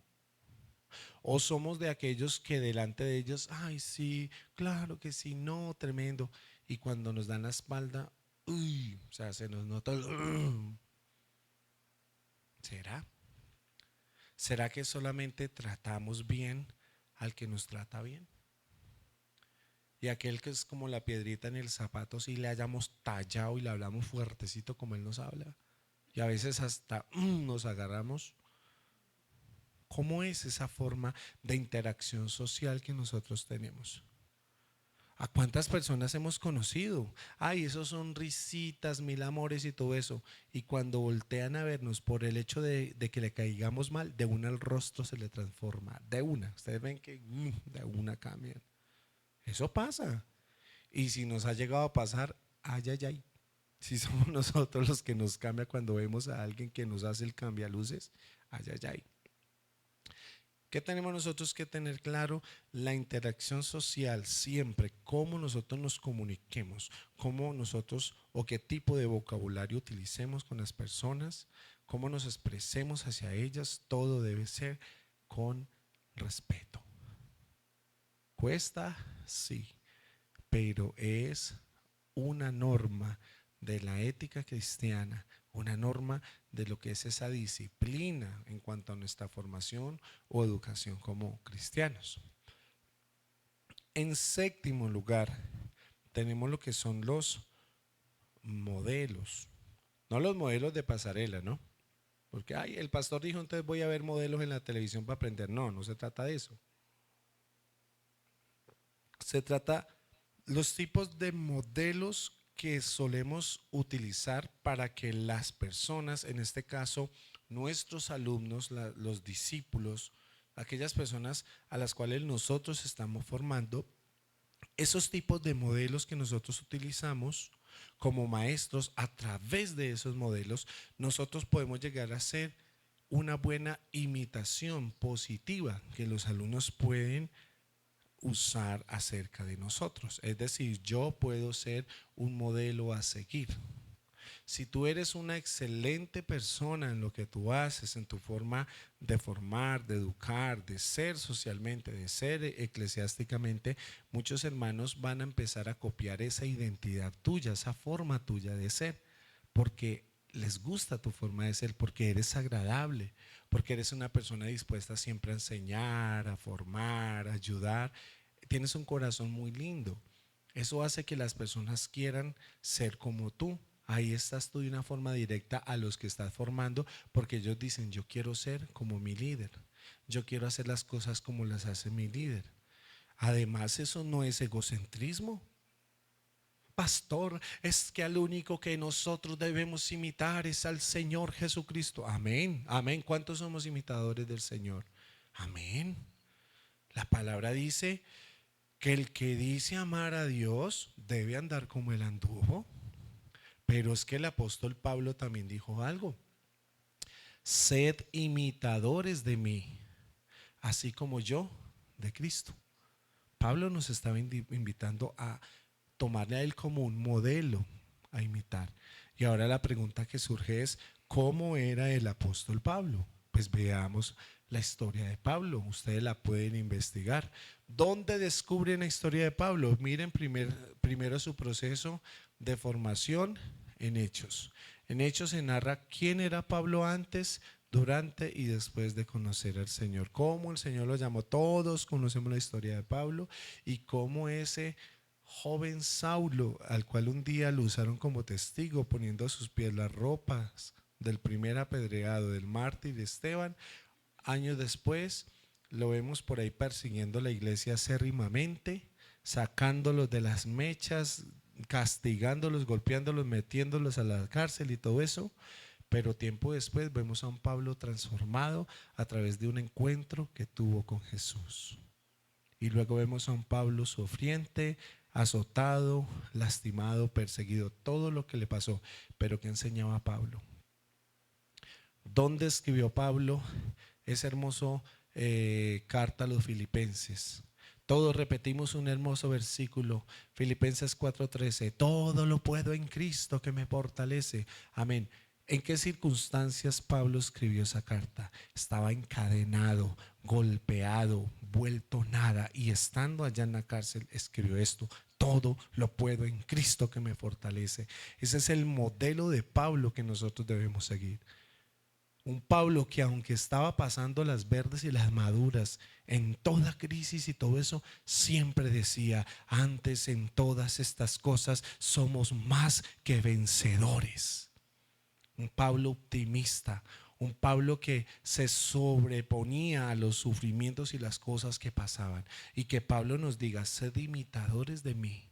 ¿O somos de aquellos que delante de ellos, ay, sí, claro que sí, no, tremendo? Y cuando nos dan la espalda, uy, o sea, se nos nota el... ¿Será? ¿Será que solamente tratamos bien al que nos trata bien? Y aquel que es como la piedrita en el zapato, si le hayamos tallado y le hablamos fuertecito como él nos habla. Y a veces hasta nos agarramos. ¿Cómo es esa forma de interacción social que nosotros tenemos? ¿A cuántas personas hemos conocido? Ay, esos son risitas, mil amores y todo eso. Y cuando voltean a vernos por el hecho de que le caigamos mal, de una el rostro se le transforma. De una. Ustedes ven que de una cambian. Eso pasa. Y si nos ha llegado a pasar, ay, ay, ay. Si somos nosotros los que nos cambia cuando vemos a alguien que nos hace el cambialuces, ay, ay, ay. ¿Qué tenemos nosotros que tener claro? La interacción social siempre, cómo nosotros nos comuniquemos, cómo nosotros o qué tipo de vocabulario utilicemos con las personas, cómo nos expresemos hacia ellas, todo debe ser con respeto. ¿Cuesta? Sí, pero es una norma de la ética cristiana, una norma de lo que es esa disciplina en cuanto a nuestra formación o educación como cristianos. En séptimo lugar, tenemos lo que son los modelos. No los modelos de pasarela, ¿no? Porque ay, el pastor dijo, entonces voy a ver modelos en la televisión para aprender. No, no se trata de eso. Se trata los tipos de modelos que solemos utilizar para que las personas, en este caso nuestros alumnos, los discípulos, aquellas personas a las cuales nosotros estamos formando, esos tipos de modelos que nosotros utilizamos como maestros, a través de esos modelos, nosotros podemos llegar a ser una buena imitación positiva que los alumnos pueden usar acerca de nosotros. Es decir, yo puedo ser un modelo a seguir. Si tú eres una excelente persona en lo que tú haces, en tu forma de formar, de educar, de ser socialmente, de ser eclesiásticamente, muchos hermanos van a empezar a copiar esa identidad tuya, esa forma tuya de ser, porque les gusta tu forma de ser, porque eres agradable, porque eres una persona dispuesta siempre a enseñar, a formar, a ayudar. Tienes un corazón muy lindo. Eso hace que las personas quieran ser como tú. Ahí estás tú de una forma directa a los que estás formando, porque ellos dicen, yo quiero ser como mi líder, yo quiero hacer las cosas como las hace mi líder. Además, eso no es egocentrismo. Pastor, es que al único que nosotros debemos imitar es al Señor Jesucristo. Amén, amén. ¿Cuántos somos imitadores del Señor? Amén. La palabra dice que el que dice amar a Dios debe andar como él anduvo. Pero es que el apóstol Pablo también dijo algo: sed imitadores de mí, así como yo de Cristo. Pablo nos estaba invitando a tomarle a él como un modelo a imitar. Y ahora la pregunta que surge es, ¿cómo era el apóstol Pablo? Pues veamos la historia de Pablo. Ustedes la pueden investigar. ¿Dónde descubren la historia de Pablo? Miren primero su proceso de formación en Hechos. En Hechos se narra quién era Pablo antes, durante y después de conocer al Señor. Cómo el Señor lo llamó. Todos conocemos la historia de Pablo y cómo ese joven Saulo, al cual un día lo usaron como testigo, poniendo a sus pies las ropas del primer apedreado, del mártir Esteban, años después lo vemos por ahí persiguiendo la iglesia acérrimamente, sacándolos de las mechas, castigándolos, golpeándolos, metiéndolos a la cárcel y todo eso. Pero tiempo después vemos a un Pablo transformado a través de un encuentro que tuvo con Jesús. Y luego vemos a un Pablo sufriente, azotado, lastimado, perseguido, todo lo que le pasó. Pero ¿qué enseñaba Pablo? ¿Dónde escribió Pablo esa hermosa carta a los filipenses? Todos repetimos un hermoso versículo, Filipenses 4:13, todo lo puedo en Cristo que me fortalece. Amén. ¿En qué circunstancias Pablo escribió esa carta? Estaba encadenado, golpeado, vuelto nada, y estando allá en la cárcel escribió esto: todo lo puedo en Cristo que me fortalece. Ese es el modelo de Pablo que nosotros debemos seguir. Un Pablo que, aunque estaba pasando las verdes y las maduras, en toda crisis y todo eso, siempre decía: antes en todas estas cosas somos más que vencedores. Un Pablo optimista, un Pablo que se sobreponía a los sufrimientos y las cosas que pasaban. Y que Pablo nos diga: sed imitadores de mí,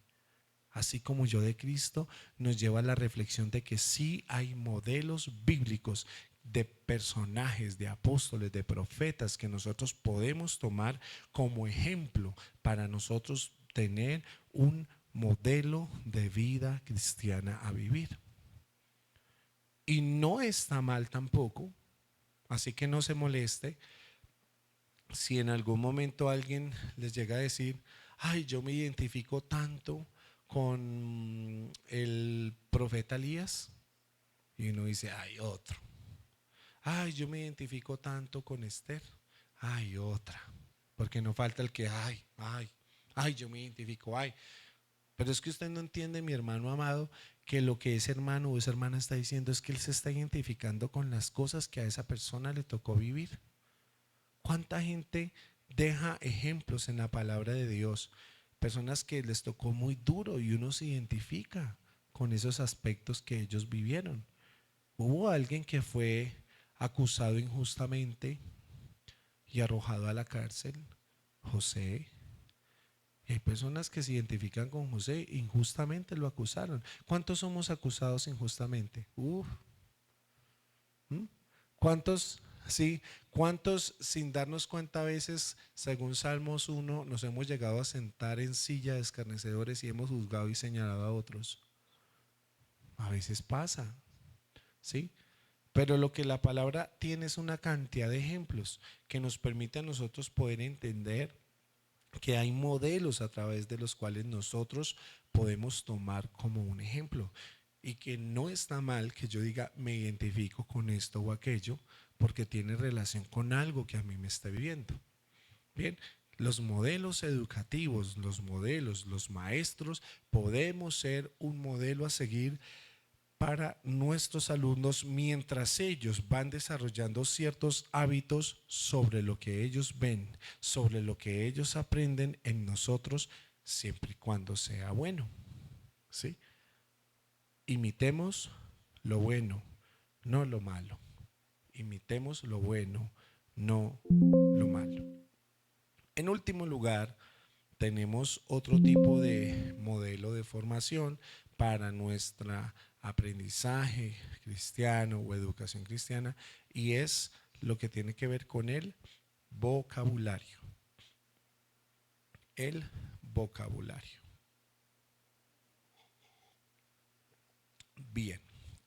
así como yo de Cristo, nos lleva a la reflexión de que sí hay modelos bíblicos de personajes, de apóstoles, de profetas que nosotros podemos tomar como ejemplo para nosotros tener un modelo de vida cristiana a vivir. Y no está mal tampoco, así que no se moleste si en algún momento alguien les llega a decir: ay, yo me identifico tanto con el profeta Elías. Y uno dice: ay, otro. Ay, yo me identifico tanto con Esther. Ay, otra. Porque no falta el que, ay, yo me identifico, ay. Pero es que usted no entiende, mi hermano amado, que lo que ese hermano o esa hermana está diciendo es que él se está identificando con las cosas que a esa persona le tocó vivir. ¿Cuánta gente deja ejemplos en la palabra de Dios? Personas que les tocó muy duro y uno se identifica con esos aspectos que ellos vivieron. Hubo alguien que fue acusado injustamente y arrojado a la cárcel, José. Y hay personas que se identifican con José, injustamente lo acusaron. ¿Cuántos somos acusados injustamente? ¿Cuántos, sí, cuántos sin darnos cuenta a veces, según Salmos 1, nos hemos llegado a sentar en silla de escarnecedores y hemos juzgado y señalado a otros? A veces pasa, ¿sí? Pero lo que la palabra tiene es una cantidad de ejemplos que nos permite a nosotros poder entender que hay modelos a través de los cuales nosotros podemos tomar como un ejemplo y que no está mal que yo diga me identifico con esto o aquello porque tiene relación con algo que a mí me está viviendo. Bien, los modelos educativos, los modelos, los maestros, podemos ser un modelo a seguir para nuestros alumnos mientras ellos van desarrollando ciertos hábitos sobre lo que ellos ven, sobre lo que ellos aprenden en nosotros, siempre y cuando sea bueno. ¿Sí? Imitemos lo bueno, no lo malo. Imitemos lo bueno, no lo malo. En último lugar, tenemos otro tipo de modelo de formación para nuestro aprendizaje cristiano o educación cristiana y es lo que tiene que ver con el vocabulario. El vocabulario. Bien,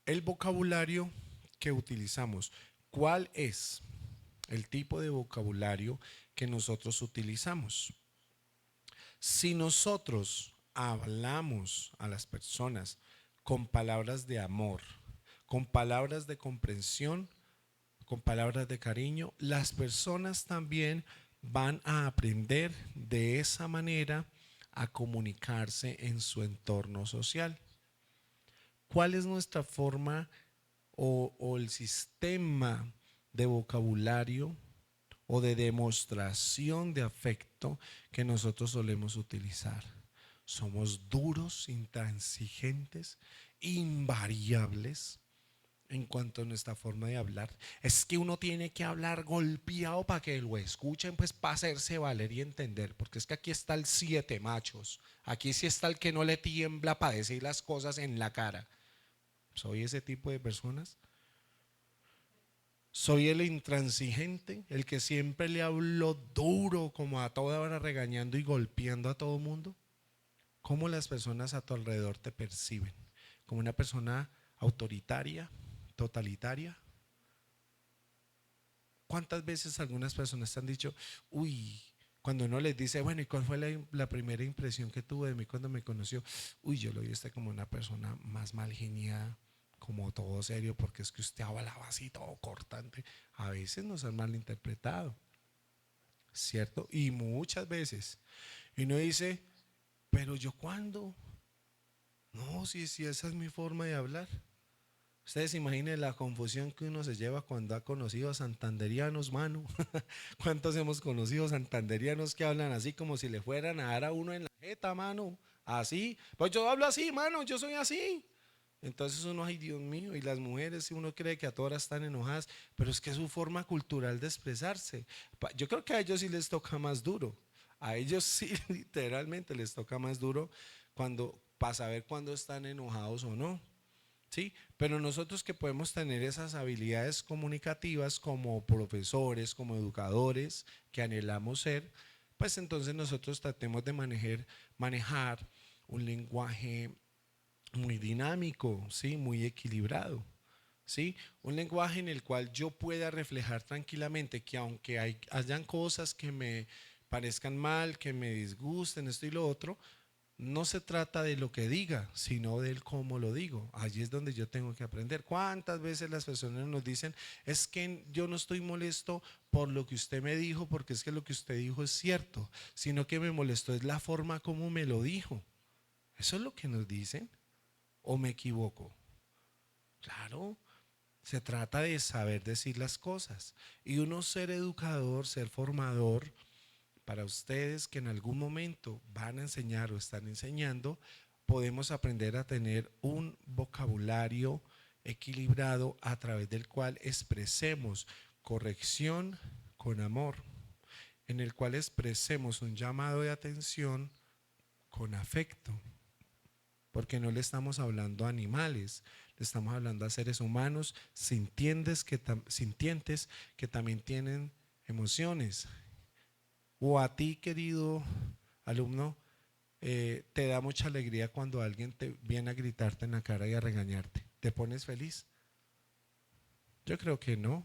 el vocabulario que utilizamos, ¿cuál es el tipo de vocabulario que nosotros utilizamos? Si nosotros hablamos a las personas con palabras de amor, con palabras de comprensión, con palabras de cariño, las personas también van a aprender de esa manera a comunicarse en su entorno social. ¿Cuál es nuestra forma o el sistema de vocabulario o de demostración de afecto que nosotros solemos utilizar? Somos duros, intransigentes, invariables en cuanto a nuestra forma de hablar. Es que uno tiene que hablar golpeado para que lo escuchen, pues para hacerse valer y entender, porque es que aquí está el siete machos, aquí sí está el que no le tiembla para decir las cosas en la cara. ¿Soy ese tipo de personas? Soy el intransigente, el que siempre le hablo duro, como a toda hora regañando y golpeando a todo mundo. ¿Cómo las personas a tu alrededor te perciben? ¿Como una persona autoritaria, totalitaria? ¿Cuántas veces algunas personas te han dicho, uy, cuando uno les dice, bueno, ¿y cuál fue la primera impresión que tuvo de mí cuando me conoció? Uy, yo lo vi a usted como una persona más mal geniada, como todo serio, porque es que usted hablaba así todo cortante. A veces nos han malinterpretado, ¿cierto? Y muchas veces. Y uno dice, pero yo cuándo? No, si esa es mi forma de hablar. Ustedes imaginen la confusión que uno se lleva cuando ha conocido a santanderianos, mano. ¿Cuántos hemos conocido santanderianos que hablan así como si le fueran a dar a uno en la jeta, mano? Así. Pues yo hablo así, mano, yo soy así. Entonces uno, ay Dios mío, y las mujeres, si uno cree que a todas están enojadas, pero es que es su forma cultural de expresarse. Yo creo que a ellos sí les toca más duro. A ellos sí literalmente les toca más duro para saber cuándo están enojados o no. ¿Sí? Pero nosotros que podemos tener esas habilidades comunicativas como profesores, como educadores, que anhelamos ser, pues entonces nosotros tratemos de manejar un lenguaje muy dinámico, ¿sí? Muy equilibrado. ¿Sí? Un lenguaje en el cual yo pueda reflejar tranquilamente que aunque hayan cosas que me parezcan mal, que me disgusten, esto y lo otro, no se trata de lo que diga, sino del cómo lo digo. Allí es donde yo tengo que aprender. ¿Cuántas veces las personas nos dicen, es que yo no estoy molesto por lo que usted me dijo, porque es que lo que usted dijo es cierto, sino que me molestó es la forma como me lo dijo? ¿Eso es lo que nos dicen? ¿O me equivoco? Claro, se trata de saber decir las cosas. Y uno ser educador, ser formador, para ustedes que en algún momento van a enseñar o están enseñando, podemos aprender a tener un vocabulario equilibrado a través del cual expresemos corrección con amor, en el cual expresemos un llamado de atención con afecto, porque no le estamos hablando a animales, le estamos hablando a seres humanos sintientes que también tienen emociones. O a ti, querido alumno, te da mucha alegría cuando alguien te viene a gritarte en la cara y a regañarte. ¿Te pones feliz? Yo creo que no.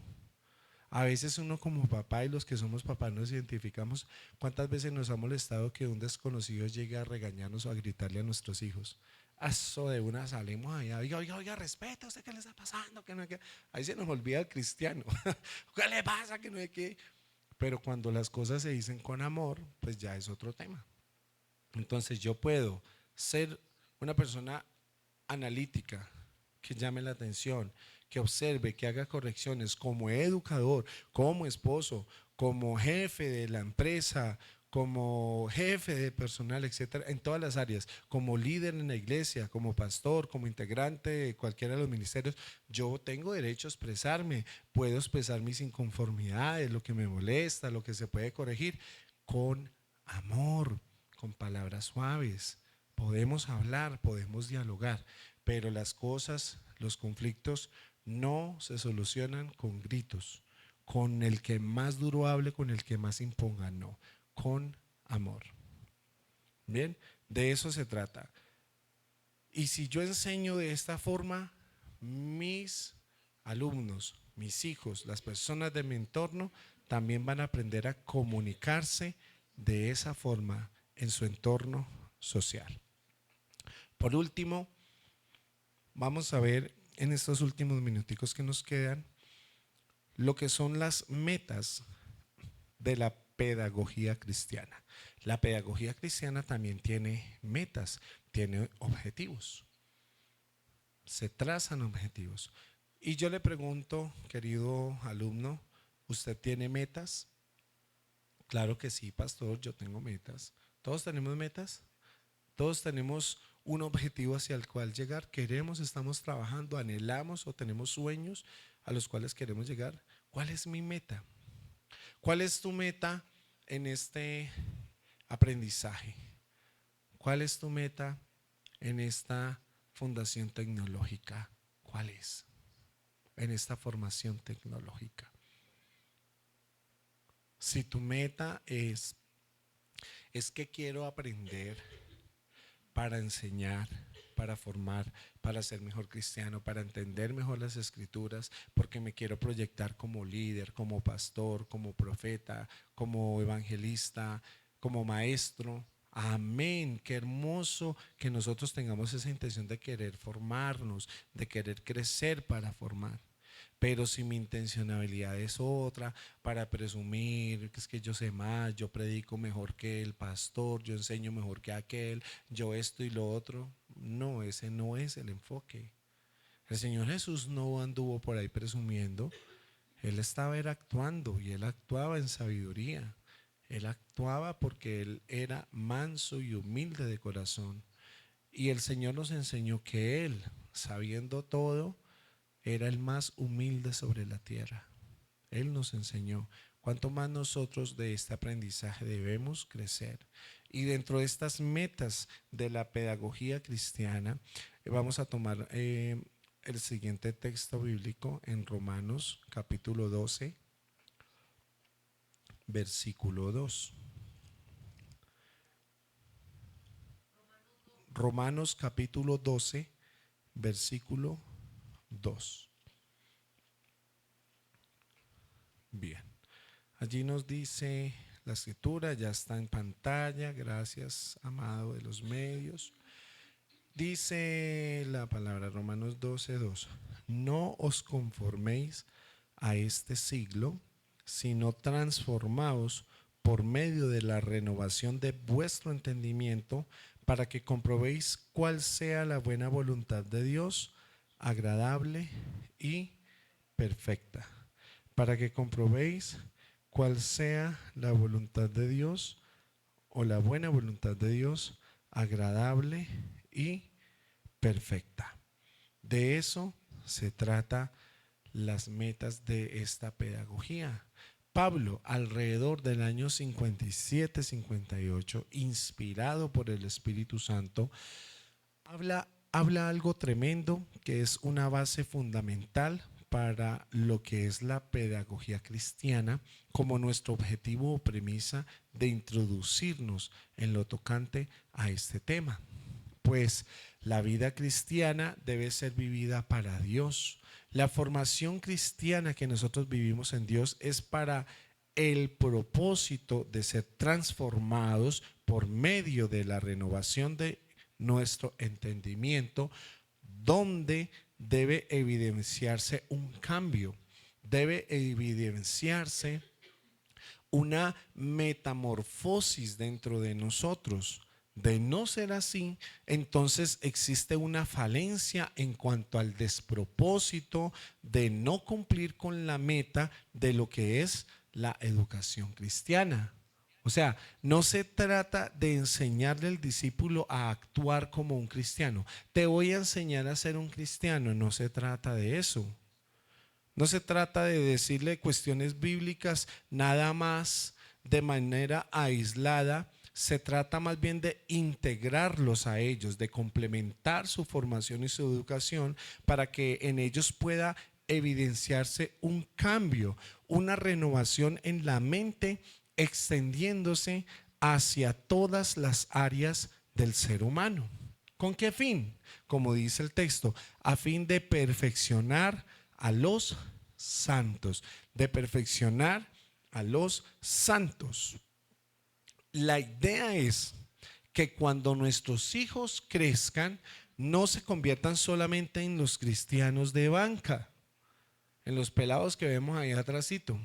A veces uno como papá y los que somos papás nos identificamos. ¿Cuántas veces nos ha molestado que un desconocido llegue a regañarnos o a gritarle a nuestros hijos? Eso de una salimos allá, oiga, oiga, oiga, respeta, ¿usted qué le está pasando? Que no es que... Ahí se nos olvida el cristiano. ¿Qué le pasa? Que no es que... Pero cuando las cosas se dicen con amor, pues ya es otro tema. Entonces yo puedo ser una persona analítica, que llame la atención, que observe, que haga correcciones como educador, como esposo, como jefe de la empresa, como jefe de personal, etcétera, en todas las áreas, como líder en la iglesia, como pastor, como integrante de cualquiera de los ministerios. Yo tengo derecho a expresarme, puedo expresar mis inconformidades, lo que me molesta, lo que se puede corregir, con amor, con palabras suaves. Podemos hablar, podemos dialogar, pero las cosas, los conflictos no se solucionan con gritos, con el que más duro hable, con el que más imponga, no, con amor. Bien, de eso se trata. Y si yo enseño de esta forma, mis alumnos, mis hijos, las personas de mi entorno, también van a aprender a comunicarse de esa forma en su entorno social. Por último, vamos a ver en estos últimos minuticos que nos quedan lo que son las metas de la pedagogía cristiana. La pedagogía cristiana también tiene metas, tiene objetivos. Se trazan objetivos. Y yo le pregunto, querido alumno, ¿usted tiene metas? Claro que sí, pastor, yo tengo metas. ¿Todos tenemos metas? Todos tenemos un objetivo hacia el cual llegar. Queremos, estamos trabajando, anhelamos o tenemos sueños a los cuales queremos llegar. ¿Cuál es mi meta? ¿Cuál es tu meta en este aprendizaje? ¿Cuál es tu meta en esta fundación tecnológica? ¿Cuál es? En esta formación tecnológica. Si tu meta es que quiero aprender para enseñar, para formar, para ser mejor cristiano, para entender mejor las escrituras, porque me quiero proyectar como líder, como pastor, como profeta, como evangelista, como maestro. Amén, qué hermoso que nosotros tengamos esa intención de querer formarnos, de querer crecer para formar. Pero si mi intencionalidad es otra, para presumir, que es que yo sé más, yo predico mejor que el pastor, yo enseño mejor que aquel, yo esto y lo otro, no, ese no es el enfoque. El Señor Jesús no anduvo por ahí presumiendo, Él estaba era actuando y Él actuaba en sabiduría. Él actuaba porque Él era manso y humilde de corazón. Y el Señor nos enseñó que Él, sabiendo todo, era el más humilde sobre la tierra. Él nos enseñó. Cuanto más nosotros de este aprendizaje debemos crecer. Y dentro de estas metas de la pedagogía cristiana, vamos a tomar el siguiente texto bíblico en Romanos capítulo 12, versículo 2. Romanos capítulo 12, versículo 2. Bien, allí nos dice la escritura, ya está en pantalla, gracias, amado de los medios. Dice la palabra Romanos 12:2, no os conforméis a este siglo, sino transformaos por medio de la renovación de vuestro entendimiento, para que comprobéis cuál sea la buena voluntad de Dios, agradable y perfecta. Para que comprobéis cuál sea la voluntad de Dios o la buena voluntad de Dios, agradable y perfecta. De eso se trata las metas de esta pedagogía. Pablo, alrededor del año 57-58, inspirado por el Espíritu Santo, habla algo tremendo que es una base fundamental para lo que es la pedagogía cristiana como nuestro objetivo o premisa de introducirnos en lo tocante a este tema. Pues la vida cristiana debe ser vivida para Dios. La formación cristiana que nosotros vivimos en Dios es para el propósito de ser transformados por medio de la renovación de nuestro entendimiento, donde debe evidenciarse un cambio, debe evidenciarse una metamorfosis dentro de nosotros. De no ser así, entonces existe una falencia en cuanto al despropósito de no cumplir con la meta de lo que es la educación cristiana. O sea, no se trata de enseñarle al discípulo a actuar como un cristiano. Te voy a enseñar a ser un cristiano. No se trata de eso. No se trata de decirle cuestiones bíblicas nada más de manera aislada. Se trata más bien de integrarlos a ellos, de complementar su formación y su educación para que en ellos pueda evidenciarse un cambio, una renovación en la mente, extendiéndose hacia todas las áreas del ser humano. ¿Con qué fin? Como dice el texto, a fin de perfeccionar a los santos, de perfeccionar a los santos. La idea es que cuando nuestros hijos crezcan, no se conviertan solamente en los cristianos de banca, en los pelados que vemos ahí atrásito.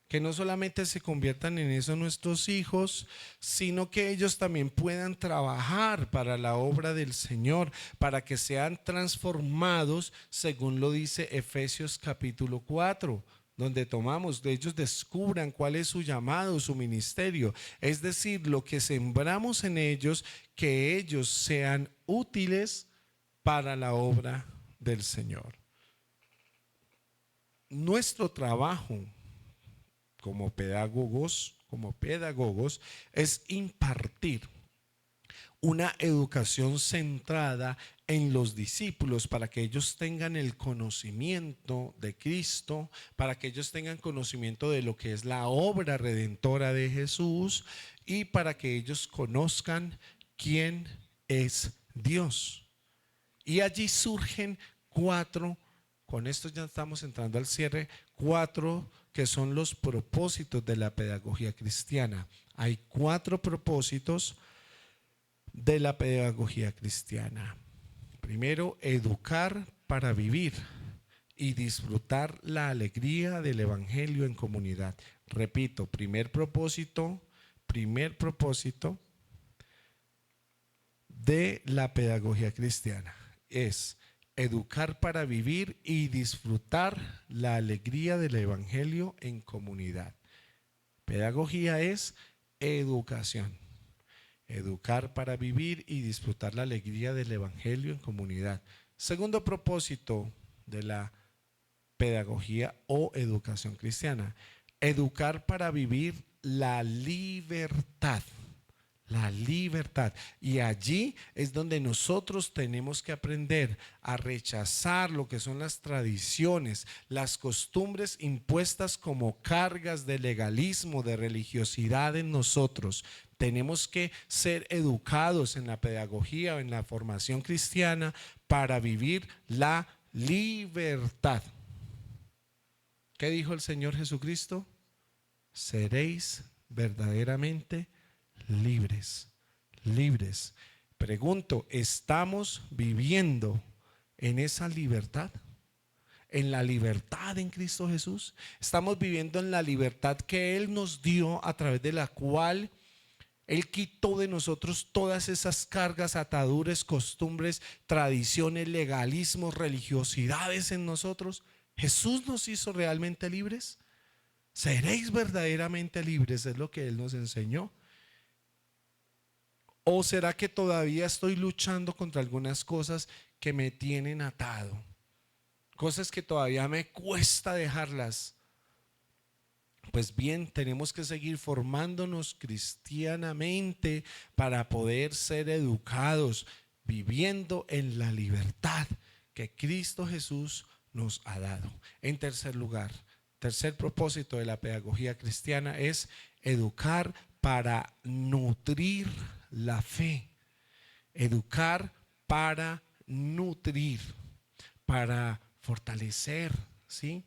Que no solamente se conviertan en eso nuestros hijos, sino que ellos también puedan trabajar para la obra del Señor, para que sean transformados, según lo dice Efesios capítulo 4, donde tomamos, de ellos descubran cuál es su llamado, su ministerio. Es decir, lo que sembramos en ellos, que ellos sean útiles para la obra del Señor. Nuestro trabajo como pedagogos, es impartir una educación centrada en los discípulos para que ellos tengan el conocimiento de Cristo, para que ellos tengan conocimiento de lo que es la obra redentora de Jesús y para que ellos conozcan quién es Dios. Y allí surgen cuatro, con esto ya estamos entrando al cierre, cuatro que son los propósitos de la pedagogía cristiana. Hay cuatro propósitos de la pedagogía cristiana. Primero, educar para vivir y disfrutar la alegría del evangelio en comunidad. Repito, primer propósito de la pedagogía cristiana es educar para vivir y disfrutar la alegría del evangelio en comunidad. Pedagogía es educación. Educar para vivir y disfrutar la alegría del evangelio en comunidad. Segundo propósito de la pedagogía o educación cristiana: educar para vivir la libertad. La libertad. Y allí es donde nosotros tenemos que aprender a rechazar lo que son las tradiciones, las costumbres impuestas como cargas de legalismo, de religiosidad en nosotros. Tenemos que ser educados en la pedagogía o en la formación cristiana para vivir la libertad. ¿Qué dijo el Señor Jesucristo? Seréis verdaderamente libres, libres. Pregunto, ¿estamos viviendo en esa libertad? ¿En la libertad en Cristo Jesús? ¿Estamos viviendo en la libertad que Él nos dio, a través de la cual Él quitó de nosotros todas esas cargas, ataduras, costumbres, tradiciones, legalismos, religiosidades en nosotros? ¿Jesús nos hizo realmente libres? ¿Seréis verdaderamente libres? Es lo que Él nos enseñó. ¿O será que todavía estoy luchando contra algunas cosas que me tienen atado? Cosas que todavía me cuesta dejarlas. Pues bien, tenemos que seguir formándonos cristianamente para poder ser educados, viviendo en la libertad que Cristo Jesús nos ha dado. En tercer lugar, tercer propósito de la pedagogía cristiana es educar para nutrir la fe. Educar para nutrir, para fortalecer, ¿sí?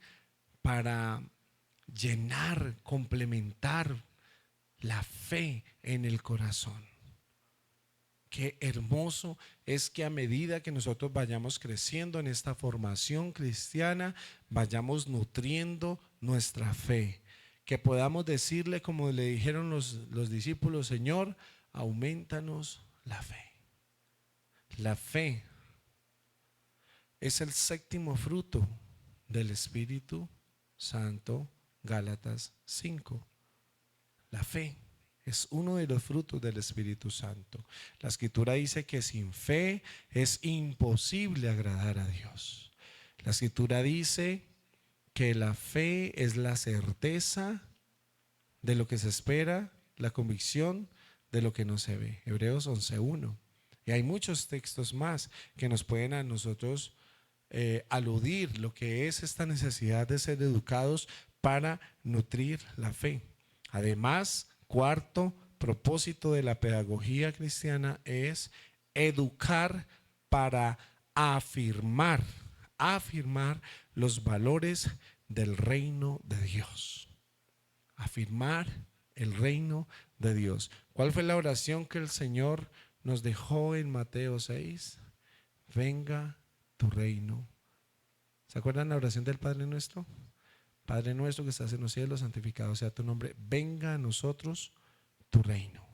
Para llenar, complementar la fe en el corazón. Qué hermoso es que a medida que nosotros vayamos creciendo en esta formación cristiana, vayamos nutriendo nuestra fe. Que podamos decirle como le dijeron los discípulos: Señor, aumentanos la fe. La fe es el séptimo fruto del Espíritu Santo, Gálatas 5. La fe es uno de los frutos del Espíritu Santo. La Escritura dice que sin fe es imposible agradar a Dios. La Escritura dice que la fe es la certeza de lo que se espera, la convicción de lo que no se ve. Hebreos 11:1. Y hay muchos textos más que nos pueden a nosotros aludir lo que es esta necesidad de ser educados para nutrir la fe. Además, cuarto propósito de la pedagogía cristiana es educar para afirmar los valores del reino de Dios. Afirmar el reino de Dios. ¿Cuál fue la oración que el Señor nos dejó en Mateo 6? Venga tu reino. ¿Se acuerdan la oración del Padre Nuestro? Padre nuestro que estás en los cielos, santificado sea tu nombre. Venga a nosotros tu reino.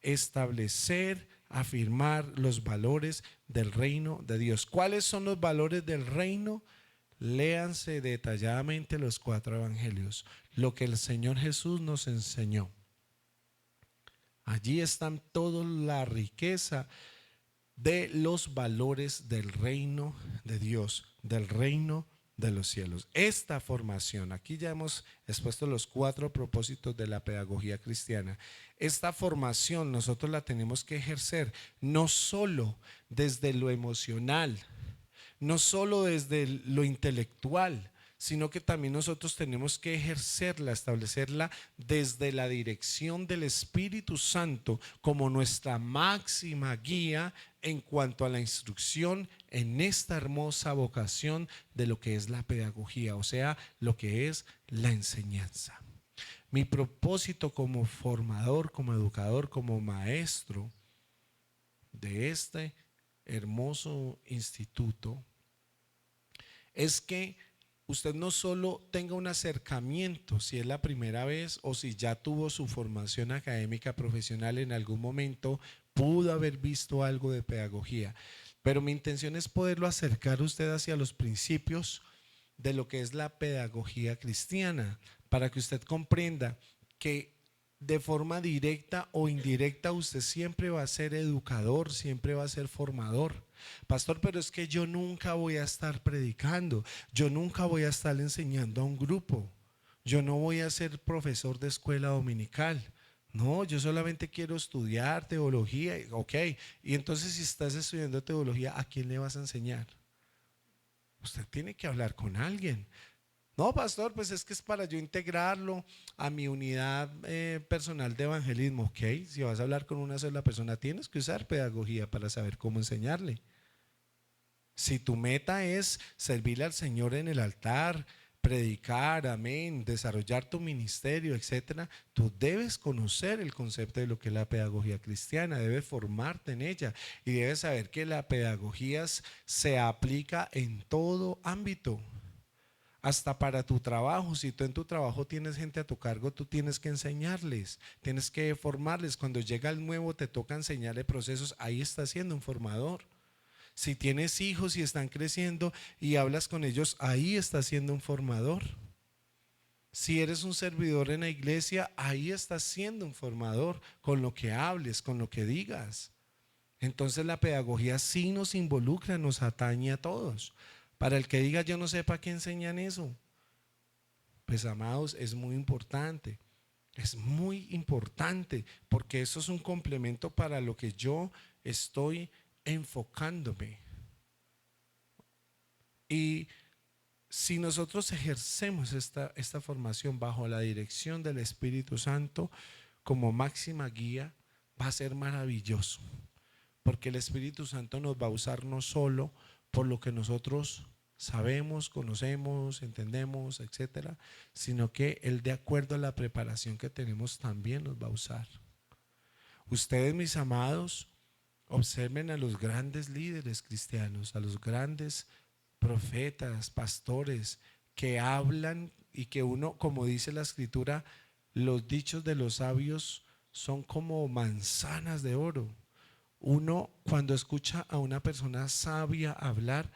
Establecer, afirmar los valores del reino de Dios. ¿Cuáles son los valores del reino? Léanse detalladamente los 4 evangelios, lo que el Señor Jesús nos enseñó. Allí están toda la riqueza de los valores del reino de Dios, del reino de los cielos. Esta formación, aquí ya hemos expuesto los 4 propósitos de la pedagogía cristiana. Esta formación nosotros la tenemos que ejercer no solo desde lo emocional, no solo desde lo intelectual, sino que también nosotros tenemos que ejercerla, establecerla desde la dirección del Espíritu Santo como nuestra máxima guía en cuanto a la instrucción en esta hermosa vocación de lo que es la pedagogía, o sea, lo que es la enseñanza. Mi propósito como formador, como educador, como maestro de este hermoso instituto es que usted no solo tenga un acercamiento, si es la primera vez o si ya tuvo su formación académica profesional en algún momento, pudo haber visto algo de pedagogía, pero mi intención es poderlo acercar usted hacia los principios de lo que es la pedagogía cristiana, para que usted comprenda que de forma directa o indirecta usted siempre va a ser educador, siempre va a ser formador. Pastor, pero es que yo nunca voy a estar predicando, yo nunca voy a estar enseñando a un grupo, yo no voy a ser profesor de escuela dominical. No, yo solamente quiero estudiar teología. Ok, y entonces si estás estudiando teología, ¿a quién le vas a enseñar? Usted tiene que hablar con alguien. No, pastor, pues es que es para yo integrarlo a mi unidad personal de evangelismo. Ok, si vas a hablar con una sola persona, tienes que usar pedagogía para saber cómo enseñarle. Si tu meta es servirle al Señor en el altar, predicar, amén, desarrollar tu ministerio, etcétera, tú debes conocer el concepto de lo que es la pedagogía cristiana, debes formarte en ella y debes saber que la pedagogía se aplica en todo ámbito. Hasta para tu trabajo, si tú en tu trabajo tienes gente a tu cargo, tú tienes que enseñarles, tienes que formarles. Cuando llega el nuevo te toca enseñarle procesos, ahí estás siendo un formador. Si tienes hijos y están creciendo y hablas con ellos, ahí estás siendo un formador. Si eres un servidor en la iglesia, ahí estás siendo un formador con lo que hables, con lo que digas. Entonces la pedagogía sí nos involucra, nos atañe a todos. Para el que diga yo no sé para qué enseñan eso, pues amados, es muy importante porque eso es un complemento para lo que yo estoy enfocándome. Y si nosotros ejercemos esta formación bajo la dirección del Espíritu Santo como máxima guía, va a ser maravilloso, porque el Espíritu Santo nos va a usar no solo por lo que nosotros sabemos, conocemos, entendemos, etcétera, sino que Él, de acuerdo a la preparación que tenemos, también nos va a usar. Ustedes, mis amados, observen a los grandes líderes cristianos, a los grandes profetas, pastores, que hablan y que uno, como dice la escritura, los dichos de los sabios son como manzanas de oro. Uno, cuando escucha a una persona sabia hablar,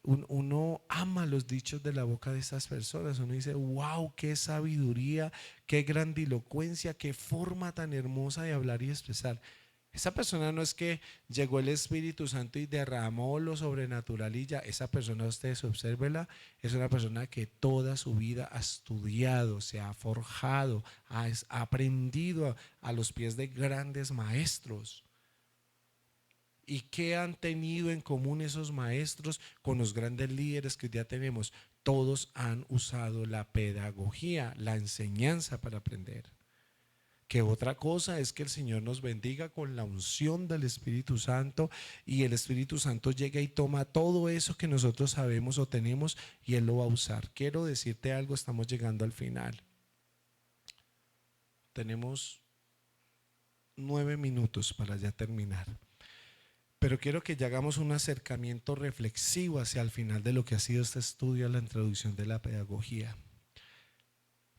uno ama los dichos de la boca de estas personas. Uno dice, wow, qué sabiduría, qué grandilocuencia, qué forma tan hermosa de hablar y expresar. Esa persona no es que llegó el Espíritu Santo y derramó lo sobrenatural y ya. Esa persona, ustedes obsérvela, es una persona que toda su vida ha estudiado, se ha forjado, ha aprendido a los pies de grandes maestros. ¿Y qué han tenido en común esos maestros con los grandes líderes que ya tenemos? Todos han usado la pedagogía, la enseñanza para aprender. Que otra cosa es que el Señor nos bendiga con la unción del Espíritu Santo y el Espíritu Santo llega y toma todo eso que nosotros sabemos o tenemos y Él lo va a usar. Quiero decirte algo, estamos llegando al final. Tenemos 9 minutos para ya terminar. Pero quiero que ya hagamos un acercamiento reflexivo hacia el final de lo que ha sido este estudio a la introducción de la pedagogía.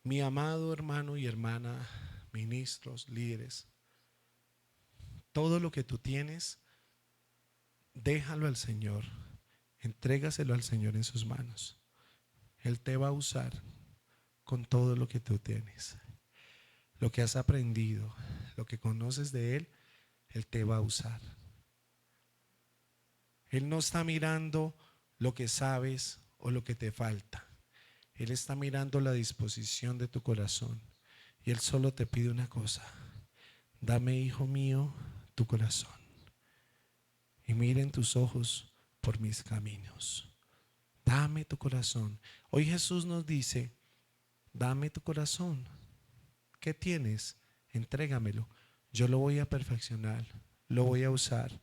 Mi amado hermano y hermana, ministros, líderes, todo lo que tú tienes, déjalo al Señor, entrégaselo al Señor en sus manos. Él te va a usar con todo lo que tú tienes. Lo que has aprendido, lo que conoces de Él, Él te va a usar. Él no está mirando lo que sabes o lo que te falta. Él está mirando la disposición de tu corazón. Y Él solo te pide una cosa: dame, hijo mío, tu corazón. Y miren tus ojos por mis caminos. Dame tu corazón. Hoy Jesús nos dice, dame tu corazón. ¿Qué tienes? Entrégamelo. Yo lo voy a perfeccionar, lo voy a usar.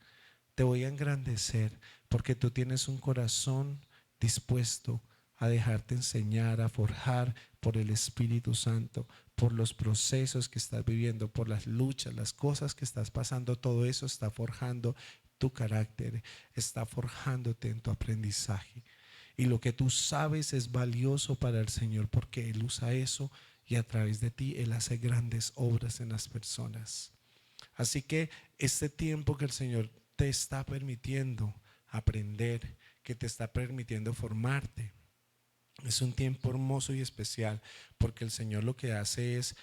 Te voy a engrandecer porque tú tienes un corazón dispuesto a dejarte enseñar, a forjar por el Espíritu Santo, por los procesos que estás viviendo, por las luchas, las cosas que estás pasando. Todo eso está forjando tu carácter, está forjándote en tu aprendizaje. Y lo que tú sabes es valioso para el Señor porque Él usa eso y a través de ti Él hace grandes obras en las personas. Así que este tiempo que el Señor te está permitiendo aprender, que te está permitiendo formarte, es un tiempo hermoso y especial porque el Señor lo que hace es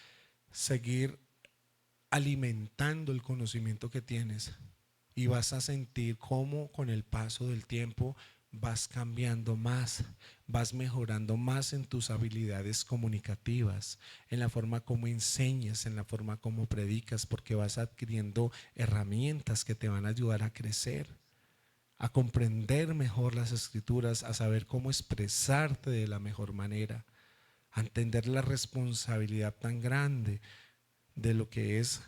seguir alimentando el conocimiento que tienes y vas a sentir cómo con el paso del tiempo vas cambiando más, vas mejorando más en tus habilidades comunicativas, en la forma como enseñas, en la forma como predicas, porque vas adquiriendo herramientas que te van a ayudar a crecer, a comprender mejor las escrituras, a saber cómo expresarte de la mejor manera, a entender la responsabilidad tan grande de lo que es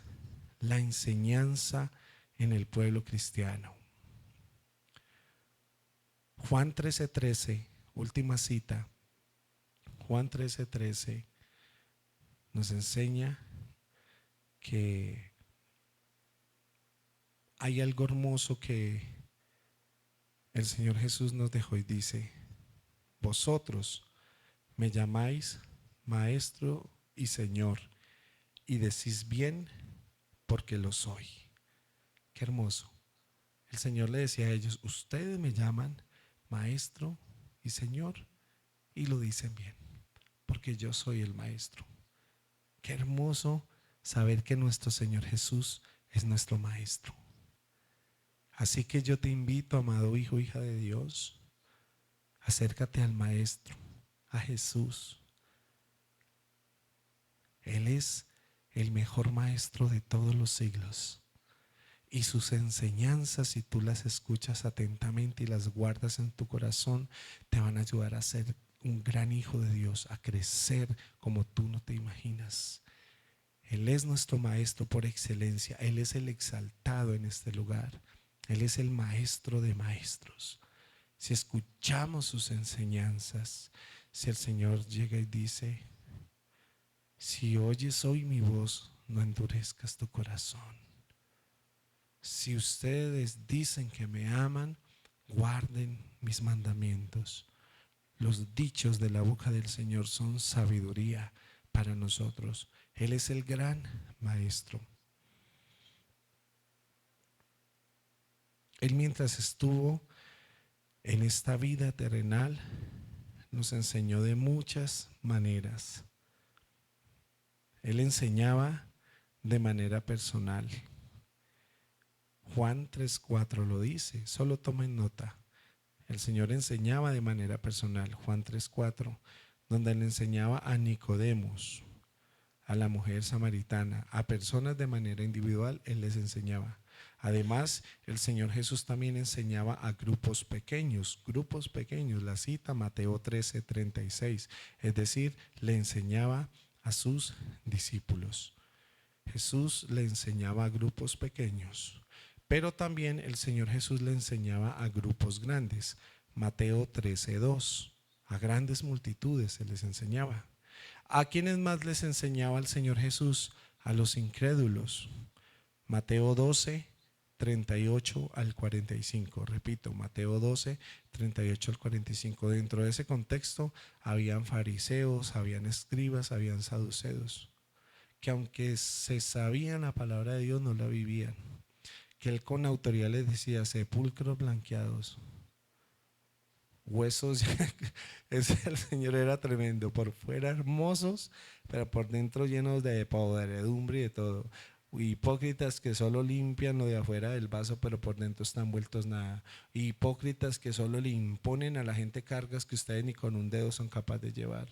la enseñanza en el pueblo cristiano. Juan 13:13, última cita. Juan 13:13 nos enseña que hay algo hermoso que el Señor Jesús nos dejó y dice: vosotros me llamáis Maestro y Señor, y decís bien porque lo soy. Qué hermoso. El Señor le decía a ellos: ustedes me llaman Maestro y Señor, y lo dicen bien, porque yo soy el Maestro. Qué hermoso saber que nuestro Señor Jesús es nuestro Maestro. Así que yo te invito, amado hijo, hija de Dios, acércate al Maestro, a Jesús. Él es el mejor Maestro de todos los siglos. Y sus enseñanzas, si tú las escuchas atentamente y las guardas en tu corazón, te van a ayudar a ser un gran hijo de Dios, a crecer como tú no te imaginas. Él es nuestro Maestro por excelencia. Él es el exaltado en este lugar. Él es el Maestro de maestros. si escuchamos sus enseñanzas, si el Señor llega y dice, si oyes hoy mi voz, no endurezcas tu corazón. Si ustedes dicen que me aman, guarden mis mandamientos. Los dichos de la boca del Señor son sabiduría para nosotros. Él es el gran maestro. Él, mientras estuvo en esta vida terrenal, nos enseñó de muchas maneras. Él enseñaba de manera personal. Juan 3:4 lo dice, solo tomen nota. El Señor enseñaba de manera personal. Juan 3:4, donde le enseñaba a Nicodemos, a la mujer samaritana, a personas de manera individual, Él les enseñaba. Además, el Señor Jesús también enseñaba a grupos pequeños. La cita Mateo 13:36, es decir, le enseñaba a sus discípulos. Jesús le enseñaba a grupos pequeños, pero también el Señor Jesús le enseñaba a grupos grandes. Mateo 13:2, a grandes multitudes se les enseñaba. ¿A quiénes más les enseñaba el Señor Jesús? A los incrédulos. Mateo 12:38 al 45. Repito, Mateo 12:38 al 45. Dentro de ese contexto habían fariseos, habían escribas, habían saduceos, que aunque se sabían la palabra de Dios, no la vivían. Que Él con autoridad les decía, sepulcros blanqueados, huesos. El Señor era tremendo, por fuera hermosos, pero por dentro llenos de podredumbre y de todo. Hipócritas que solo limpian lo de afuera del vaso, pero por dentro están vueltos nada. Hipócritas que solo le imponen a la gente cargas que ustedes ni con un dedo son capaces de llevar.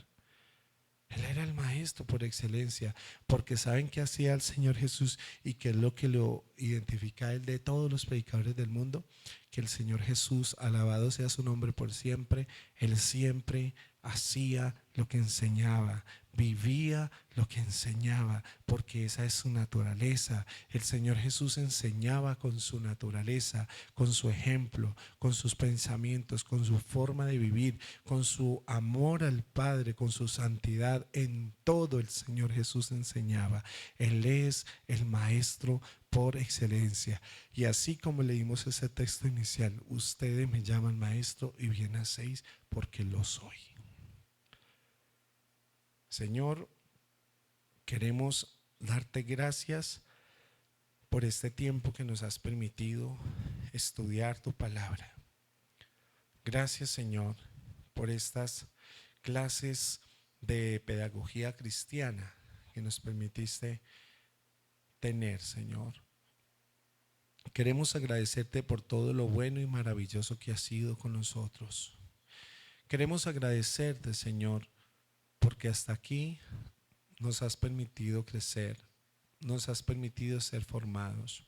Él era el maestro por excelencia, porque saben que hacía el Señor Jesús y que es lo que lo identifica a Él de todos los predicadores del mundo, que el Señor Jesús, alabado sea su nombre por siempre, Él siempre hacía lo que enseñaba, vivía lo que enseñaba, porque esa es su naturaleza. El Señor Jesús enseñaba con su naturaleza, con su ejemplo, con sus pensamientos, con su forma de vivir, con su amor al Padre, con su santidad. En todo el Señor Jesús enseñaba. Él es el maestro por excelencia. Y así como leímos ese texto inicial, ustedes me llaman maestro y bien hacéis porque lo soy. Señor, queremos darte gracias por este tiempo que nos has permitido estudiar tu palabra. Gracias, Señor, por estas clases de pedagogía cristiana que nos permitiste tener, Señor. Queremos agradecerte por todo lo bueno y maravilloso que has sido con nosotros. Queremos agradecerte, Señor, porque hasta aquí nos has permitido crecer, nos has permitido ser formados.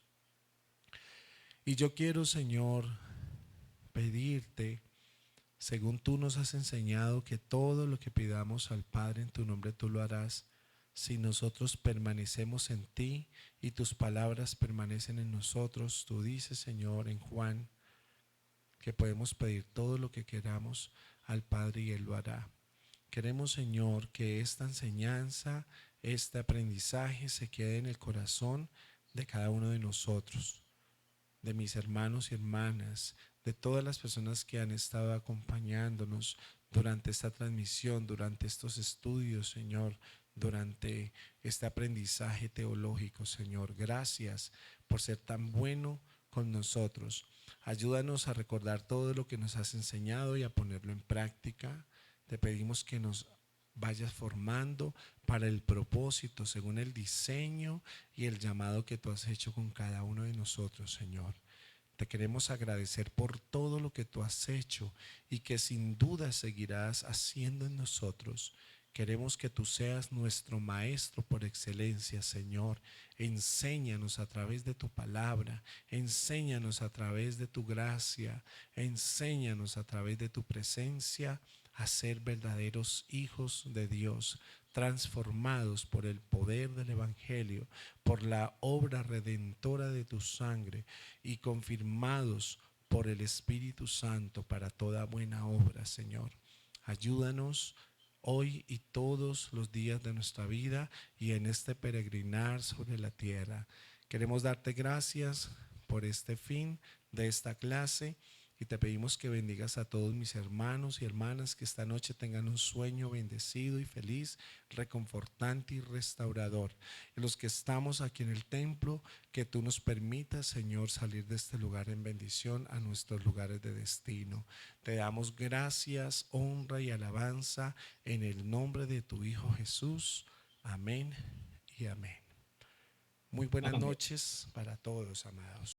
Y yo quiero, Señor, pedirte, según tú nos has enseñado, que todo lo que pidamos al Padre en tu nombre tú lo harás, si nosotros permanecemos en ti y tus palabras permanecen en nosotros. Tú dices, Señor, en Juan, que podemos pedir todo lo que queramos al Padre y Él lo hará. Queremos, Señor, que esta enseñanza, este aprendizaje se quede en el corazón de cada uno de nosotros, de mis hermanos y hermanas, de todas las personas que han estado acompañándonos durante esta transmisión, durante estos estudios, Señor, durante este aprendizaje teológico, Señor. Gracias por ser tan bueno con nosotros. Ayúdanos a recordar todo lo que nos has enseñado y a ponerlo en práctica. Te pedimos que nos vayas formando para el propósito, según el diseño y el llamado que tú has hecho con cada uno de nosotros, Señor. Te queremos agradecer por todo lo que tú has hecho y que sin duda seguirás haciendo en nosotros. Queremos que tú seas nuestro maestro por excelencia, Señor. Enséñanos a través de tu palabra, enséñanos a través de tu gracia, enséñanos a través de tu presencia a ser verdaderos hijos de Dios, transformados por el poder del Evangelio, por la obra redentora de tu sangre y confirmados por el Espíritu Santo para toda buena obra, Señor. Ayúdanos hoy y todos los días de nuestra vida y en este peregrinar sobre la tierra. Queremos darte gracias por este fin de esta clase y te pedimos que bendigas a todos mis hermanos y hermanas, que esta noche tengan un sueño bendecido y feliz, reconfortante y restaurador. Y los que estamos aquí en el templo, que tú nos permitas, Señor, salir de este lugar en bendición a nuestros lugares de destino. Te damos gracias, honra y alabanza en el nombre de tu Hijo Jesús. Amén y amén. Muy buenas Amén. noches para todos, amados.